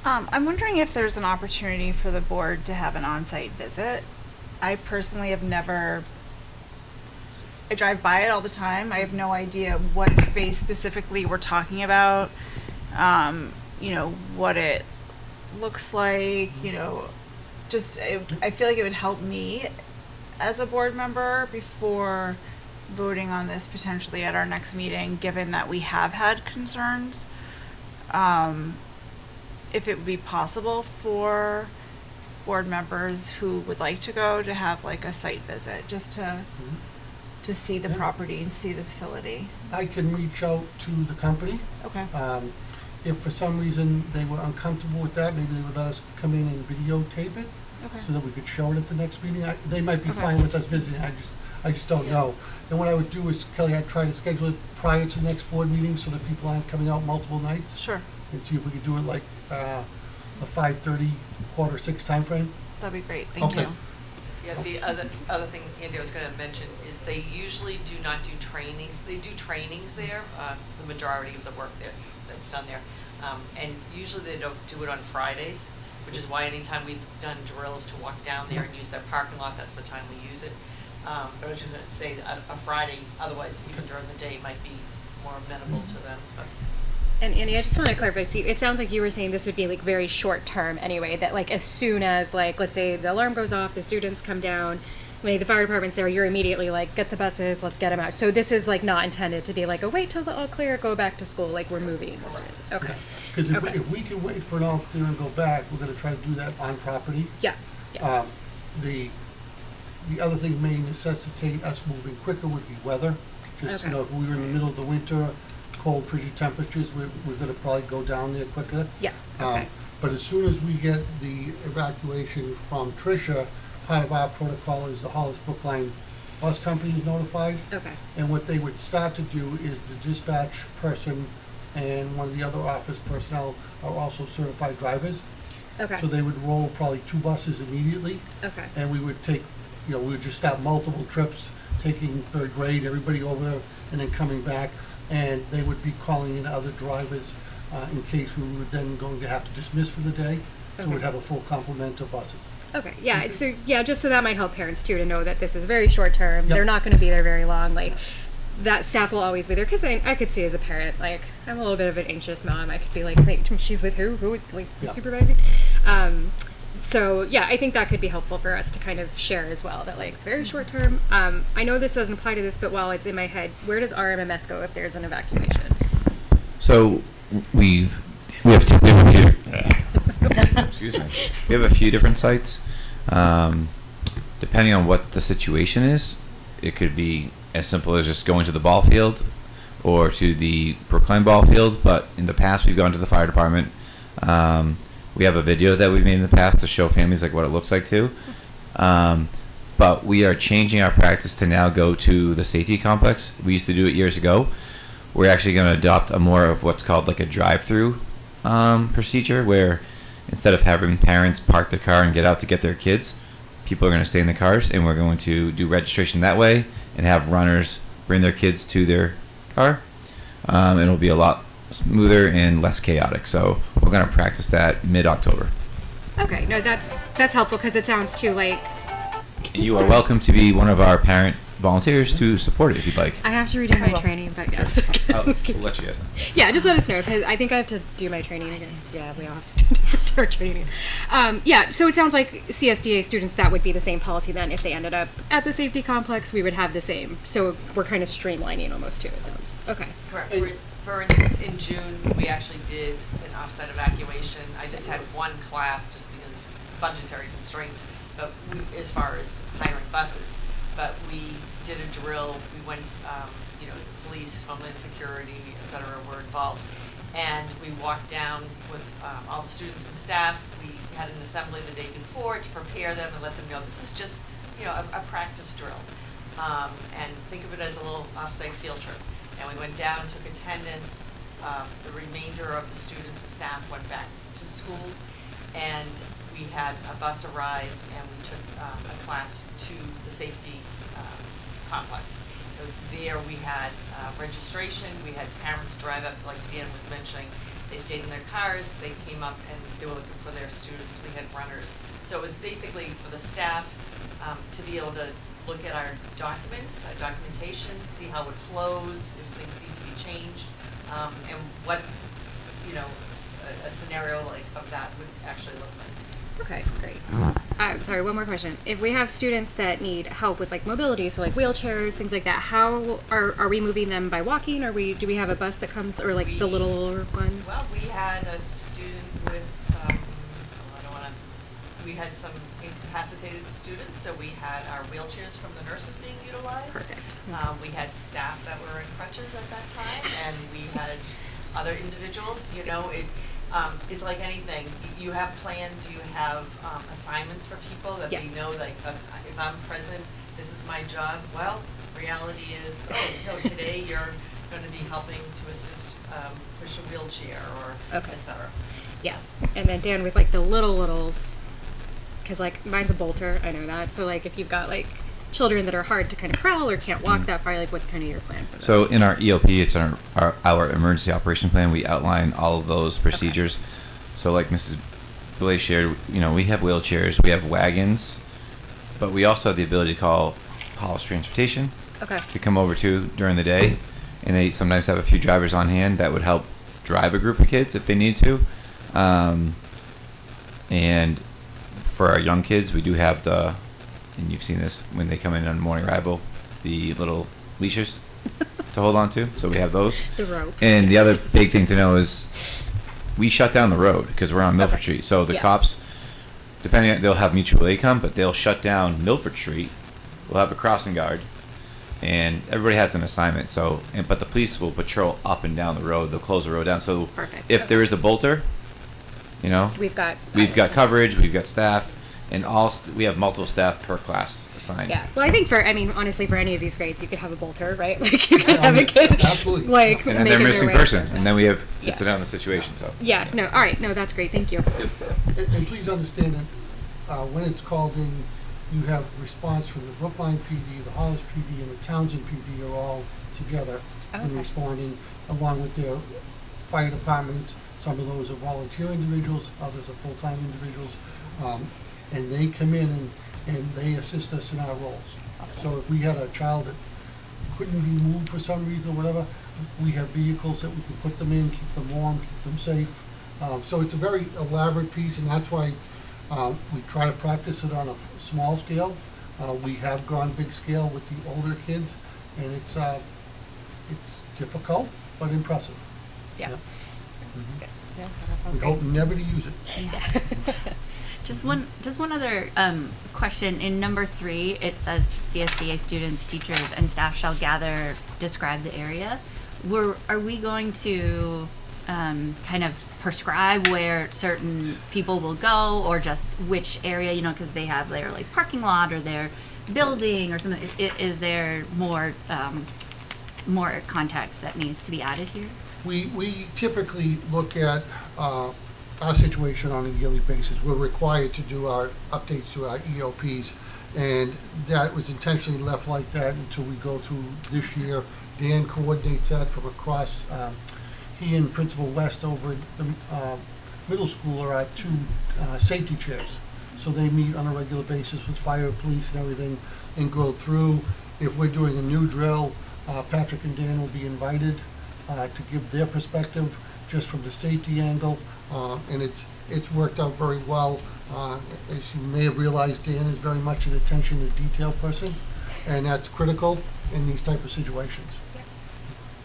I'm wondering if there's an opportunity for the board to have an on-site visit. I personally have never, I drive by it all the time. I have no idea what space specifically we're talking about, what it looks like, I feel like it would help me as a board member before voting on this potentially at our next meeting, given that we have had concerns. if it would be possible for board members who would like to go to have like a site visit, just to see the Yeah. property and see the facility. I can reach out to the company. Okay. If for some reason they were uncomfortable with that, maybe they would let us come in and videotape it Okay. so that we could show it at the next meeting. They might be Okay. fine with us visiting. I just don't know. And what I would do is, Kelly, I'd try to schedule it prior to the next board meeting so that people aren't coming out multiple nights. Sure. And see if we could do it like a 5:30, 5:45 timeframe. That'd be great. Thank Okay. you. Yeah, the other thing, Andy, I was gonna mention is they usually do not do trainings. They do trainings there, the majority of the work that's done there. And usually they don't do it on Fridays, which is why anytime we've done drills to walk down there and use their parking lot, that's the time we use it. But I was just gonna say that a Friday, otherwise even during the day, might be more amenable to them, but. And Andy, I just want to clarify. So it sounds like you were saying this would be like very short term anyway. That like as soon as like let's say the alarm goes off, the students come down, maybe the fire department's there, you're immediately like get the buses, let's get them out. So this is like not intended to be like a wait till the all clear, go back to school. Like we're moving the students. Okay. Because Okay. if we can wait for an all clear and go back, we're gonna try to do that on property. Yeah. Yeah. The other thing may necessitate us moving quicker would be weather. Just, Okay. if we were in the middle of the winter, cold, frigid temperatures, we're gonna probably go down there quicker. Yeah. Okay. But as soon as we get the evacuation from Tricia, part of our protocol is the Hollis Brookline Bus Company is notified. Okay. And what they would start to do is the dispatch person and one of the other office personnel are also certified drivers. Okay. So they would roll probably 2 buses immediately, Okay. and we would take, we would just start multiple trips, taking third grade, everybody over, and then coming back, and they would be calling in other drivers in case we were then going to have to dismiss for the day. So we'd Okay. have a full complement of buses. Okay. Yeah. So yeah, just so that might help parents too to know that this is very short term. Yep. They're not going to be there very long. Like that staff will always be there because I could see as a parent, like I'm a little bit of an anxious mom. I could be like, wait, she's with who? Who is like Yeah. supervising? So yeah, I think that could be helpful for us to kind of share as well. That like it's very short term. I know this doesn't apply to this, but while it's in my head, where does RMMS go if there's an evacuation? So we have a few excuse me. We have a few different sites. Depending on what the situation is, it could be as simple as just going to the ball field or to the Brookline ball field. But in the past, we've gone to the fire department. We have a video that we've made in the past to show families like what it looks like too. But we are changing our practice to now go to the safety complex. We used to do it years ago. We're actually going to adopt a more of what's called like a drive-through procedure, where instead of having parents park their car and get out to get their kids, people are going to stay in the cars, and we're going to do registration that way and have runners bring their kids to their car. And it'll be a lot smoother and less chaotic. So we're going to practice that mid-October. Okay, no, that's helpful because it sounds too like And you are welcome to be one of our parent volunteers to support it if you'd like. I have to redo my training, but yes. We'll let you guys know. Yeah, just let us know because I think I have to do my training again. Yeah, we all have to do our training. Yeah, so it sounds like CSDA students, that would be the same policy then. If they ended up at the safety complex, we would have the same. So we're kind of streamlining almost too, it sounds. Okay. Correct. For instance, in June, we actually did an offsite evacuation. I just had one class just because budgetary constraints, but as far as hiring buses. But we did a drill. We went, police, Homeland Security, et cetera, were involved. And we walked down with all the students and staff. We had an assembly the day before to prepare them and let them know this is just, a practice drill. And think of it as a little offsite field trip. And we went down, took attendance. The remainder of the students and staff went back to school. And we had a bus arrive, and we took a class to the safety complex. So there we had registration. We had parents drive up, like Dan was mentioning. They stayed in their cars. They came up, and they were looking for their students. We had runners. So it was basically for the staff to be able to look at our documents, our documentation, see how it flows, if things need to be changed, and what, a scenario like of that would actually look like. Okay, great. Sorry, one more question. If we have students that need help with like mobility, so like wheelchairs, things like that, how are we moving them by walking? Do we have a bus that comes, or like the littler ones? Well, we had a student with we had some incapacitated students, so we had our wheelchairs from the nurses being utilized. Perfect. We had staff that were in crutches at that time, and we had other individuals. You know, it's like anything. You have plans, you have assignments for people that they know, like, if I'm present, this is my job. Well, reality is, oh, no, today you're going to be helping to assist push a wheelchair or Okay. et cetera. Yeah. And then Dan, with like the littles, because like mine's a bolter, I know that. So like if you've got like children that are hard to kind of crawl or can't walk that far, like what's kind of your plan for them? So in our EOP, it's our emergency operation plan. We outline all of those procedures. So like Mrs. Belay shared, you know, we have wheelchairs, we have wagons, but we also have the ability to call Hollis Transportation Okay. to come over to during the day, and they sometimes have a few drivers on hand that would help drive a group of kids if they need to. And for our young kids, we do have and you've seen this when they come in on morning arrival, the little leashes to hold on to. So we have those. The rope. And the other big thing to know is we shut down the road because we're on Milford Okay. Street. So the Yeah. cops, they'll have mutual aid come, but they'll shut down Milford Street. We'll have a crossing guard, and everybody has an assignment. So, but the police will patrol up and down the road. They'll close the road down. So Perfect. if there is a bolter, you know, We've got coverage, we've got staff, and we have multiple staff per class assigned. Yeah. Well, I think honestly, for any of these grades, you could have a bolter, right? Like you could have a kid, Absolutely. like And then making they're their missing way person, over. and then we have Yeah. it's down the situation. So Yeah. No. All right. No, that's great. Thank you. And please understand that when it's called in, you have response from the Brookline PD, the Hollis PD, and the Townsend PD are all together in Okay. responding, along with their fire departments. Some of those are volunteer individuals, others are full-time individuals. And they come in and they assist us in our roles. So if we had a child that couldn't be moved for some reason or whatever, we have vehicles that we can put them in, keep them warm, keep them safe. So it's a very elaborate piece, and that's why we try to practice it on a small scale. We have gone big scale with the older kids, and it's difficult but impressive. Yeah. Yeah. Good. Yeah. That sounds We great. hope never to use it. Just one other question. In number 3, it says CSDA students, teachers, and staff shall gather, describe the area. Are we going to kind of prescribe where certain people will go, or just which area? You know, because they have their like parking lot or their building or something. Is there more context that needs to be added here? We typically look at our situation on a yearly basis. We're required to do our updates to our EOPs, and that was intentionally left like that until we go through this year. Dan coordinates that from across. He and Principal West over at the middle school are our 2 safety chairs. So they meet on a regular basis with fire, police, and everything, and go through. If we're doing a new drill, Patrick and Dan will be invited to give their perspective just from the safety angle, and it's worked out very well. As you may have realized, Dan is very much an attention to detail person, and that's critical in these type of situations.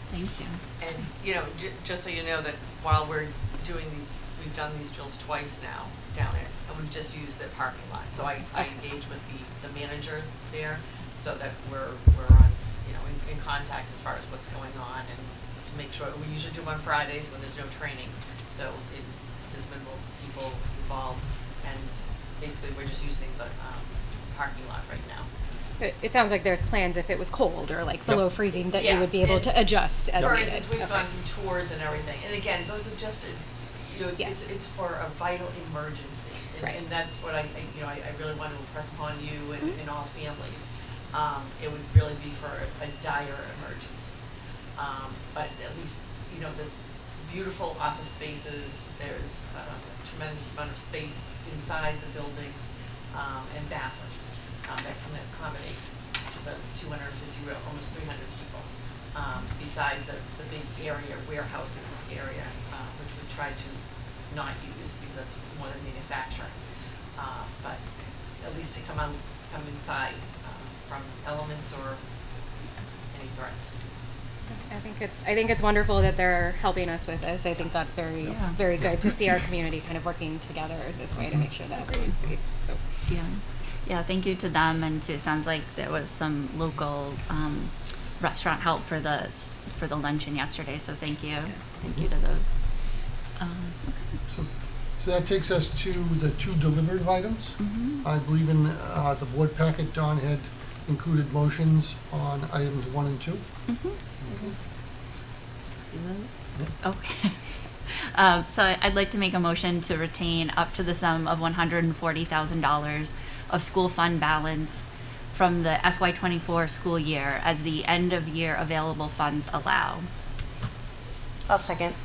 Thank you. And, you know, just so you know that while we're doing these, we've done these drills twice now down there, and we've just used their parking lot. So I engage with the manager there so that we're on, you know, in contact as far as what's going on, and to make sure, we usually do them on Fridays when there's no training. So there's minimal people involved, and basically we're just using the parking lot right now. But it sounds like there's plans if it was cold or like below freezing that you would be Yes, able and to adjust as For needed. instance, we've Okay. gone through tours and everything, and again, those are just, you know, Yeah. it's for a vital emergency. Right. And that's what I really want to impress upon you and, Mm-hmm. and all families. It would really be for a dire emergency. But at least, you know, there's beautiful office spaces, there's a tremendous amount of space inside the buildings, and bathrooms that can accommodate the 250, almost 300 people. Beside the big area, warehouses area, which we try to not use because that's more than manufacturing. But at least to come inside from elements or any threats. I think it's wonderful that they're helping us with this. I think that's very, Yeah. very good to see our community kind of working together this way to make sure that everyone's safe, so. Yeah, yeah. Thank you to them, and it sounds like there was some local restaurant help for the luncheon yesterday. So thank you to those. So that takes us to the two deliberative items. Mhm. I believe in the board packet, Don had included motions on items 1 and 2. Okay. So I'd like to make a motion to retain up to the sum of $140,000 of school fund balance from the FY24 school year as the end of year available funds allow. I'll second.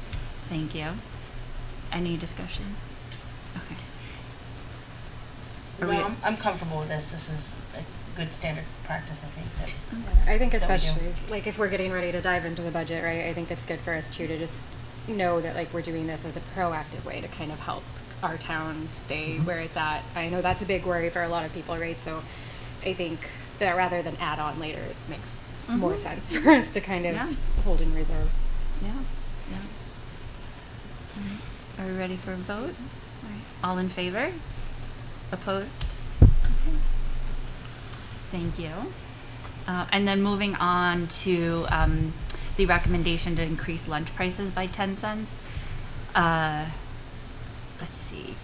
Thank you. Any discussion? Okay. Are we- No, I'm comfortable with this. This is a good standard practice, I think. That I think That we do. especially, like, if we're getting ready to dive into the budget, right, I think it's good for us too to just know that, like, we're doing this as a proactive way to kind of help our town stay where it's at. I know that's a big worry for a lot of people, right, so I think that rather than add on later, it makes more sense for us to kind of Yeah. hold in reserve. Yeah, yeah. All right. Are we ready for a vote? All right. All in favor? Opposed? Okay. Thank you. And then moving on to the recommendation to increase lunch prices by 10 cents. Let's see,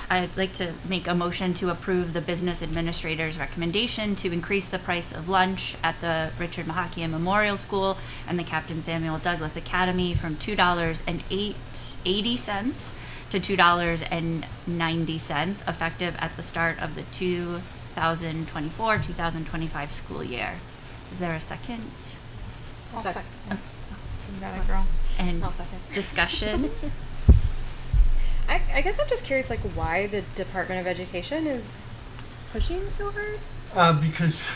I'd like to make a motion to approve the business administrator's recommendation to increase the price of lunch at the Richard Mahakian Memorial School and the Captain Samuel Douglas Academy from $2.80 to $2.90, effective at the start of the 2024-2025 school year. Is there a second? I'll Second. second. You got it, girl. And I'll second. discussion? I guess I'm just curious, like, why the Department of Education is pushing so hard? Because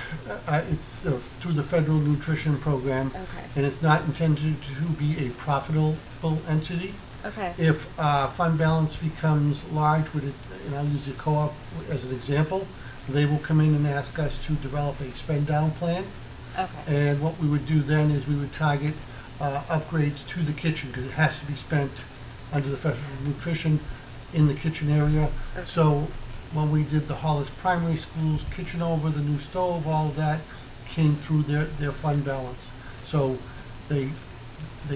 it's through the federal nutrition program, Okay. and it's not intended to be a profitable entity. Okay. If fund balance becomes large, and I'll use the co-op as an example, they will come in and ask us to develop a spend down plan. Okay. And what we would do then is we would target upgrades to the kitchen, because it has to be spent under the federal nutrition in the kitchen area. Okay. So when we did the Hollis Primary School's kitchen over, the new stove, all of that came through their fund balance. So they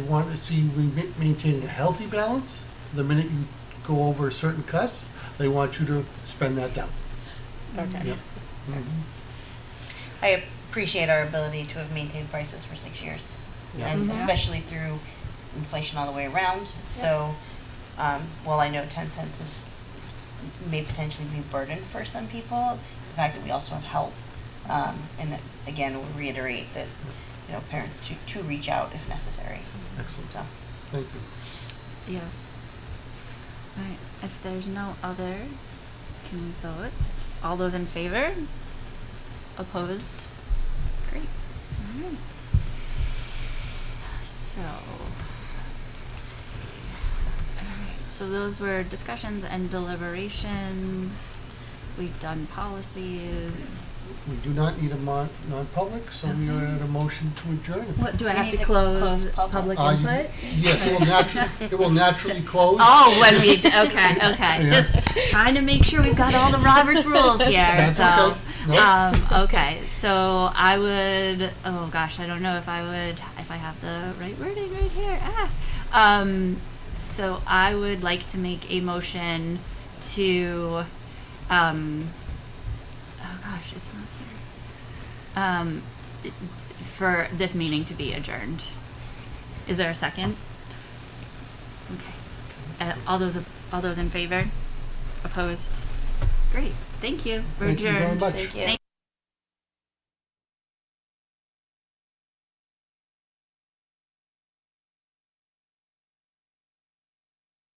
want to see we maintaining a healthy balance. The minute you go over a certain cut, they want you to spend that down. Okay. Yep. I appreciate our ability to have maintained prices for 6 years, and especially through inflation all the way around. So, while I know 10 cents may potentially be a burden for some people, the fact that we also have help, and that, again, we'll reiterate that, parents to reach out if necessary. Excellent. So, Thank you. Yeah. All right. If there's no other, can we vote? All those in favor? Opposed? Great. All right. So, let's see. All right. So those were discussions and deliberations. We've done policies. We do not need a non-public, so we are at a motion to adjourn. What do I We have need to to close close public public. input? Yes, it will naturally close. Oh, when we okay. Yeah. Just trying to make sure we've got all the Robert's rules here. That's so, okay. No. okay. So I would. Oh gosh, I don't know if I have the right wording right here. So I would like to make a motion to. Oh gosh, it's not here. For this meeting to be adjourned. Is there a second? Okay. All those in favor? Opposed? Great. Thank you. We're Thank you very adjourned. much. thank you. Thank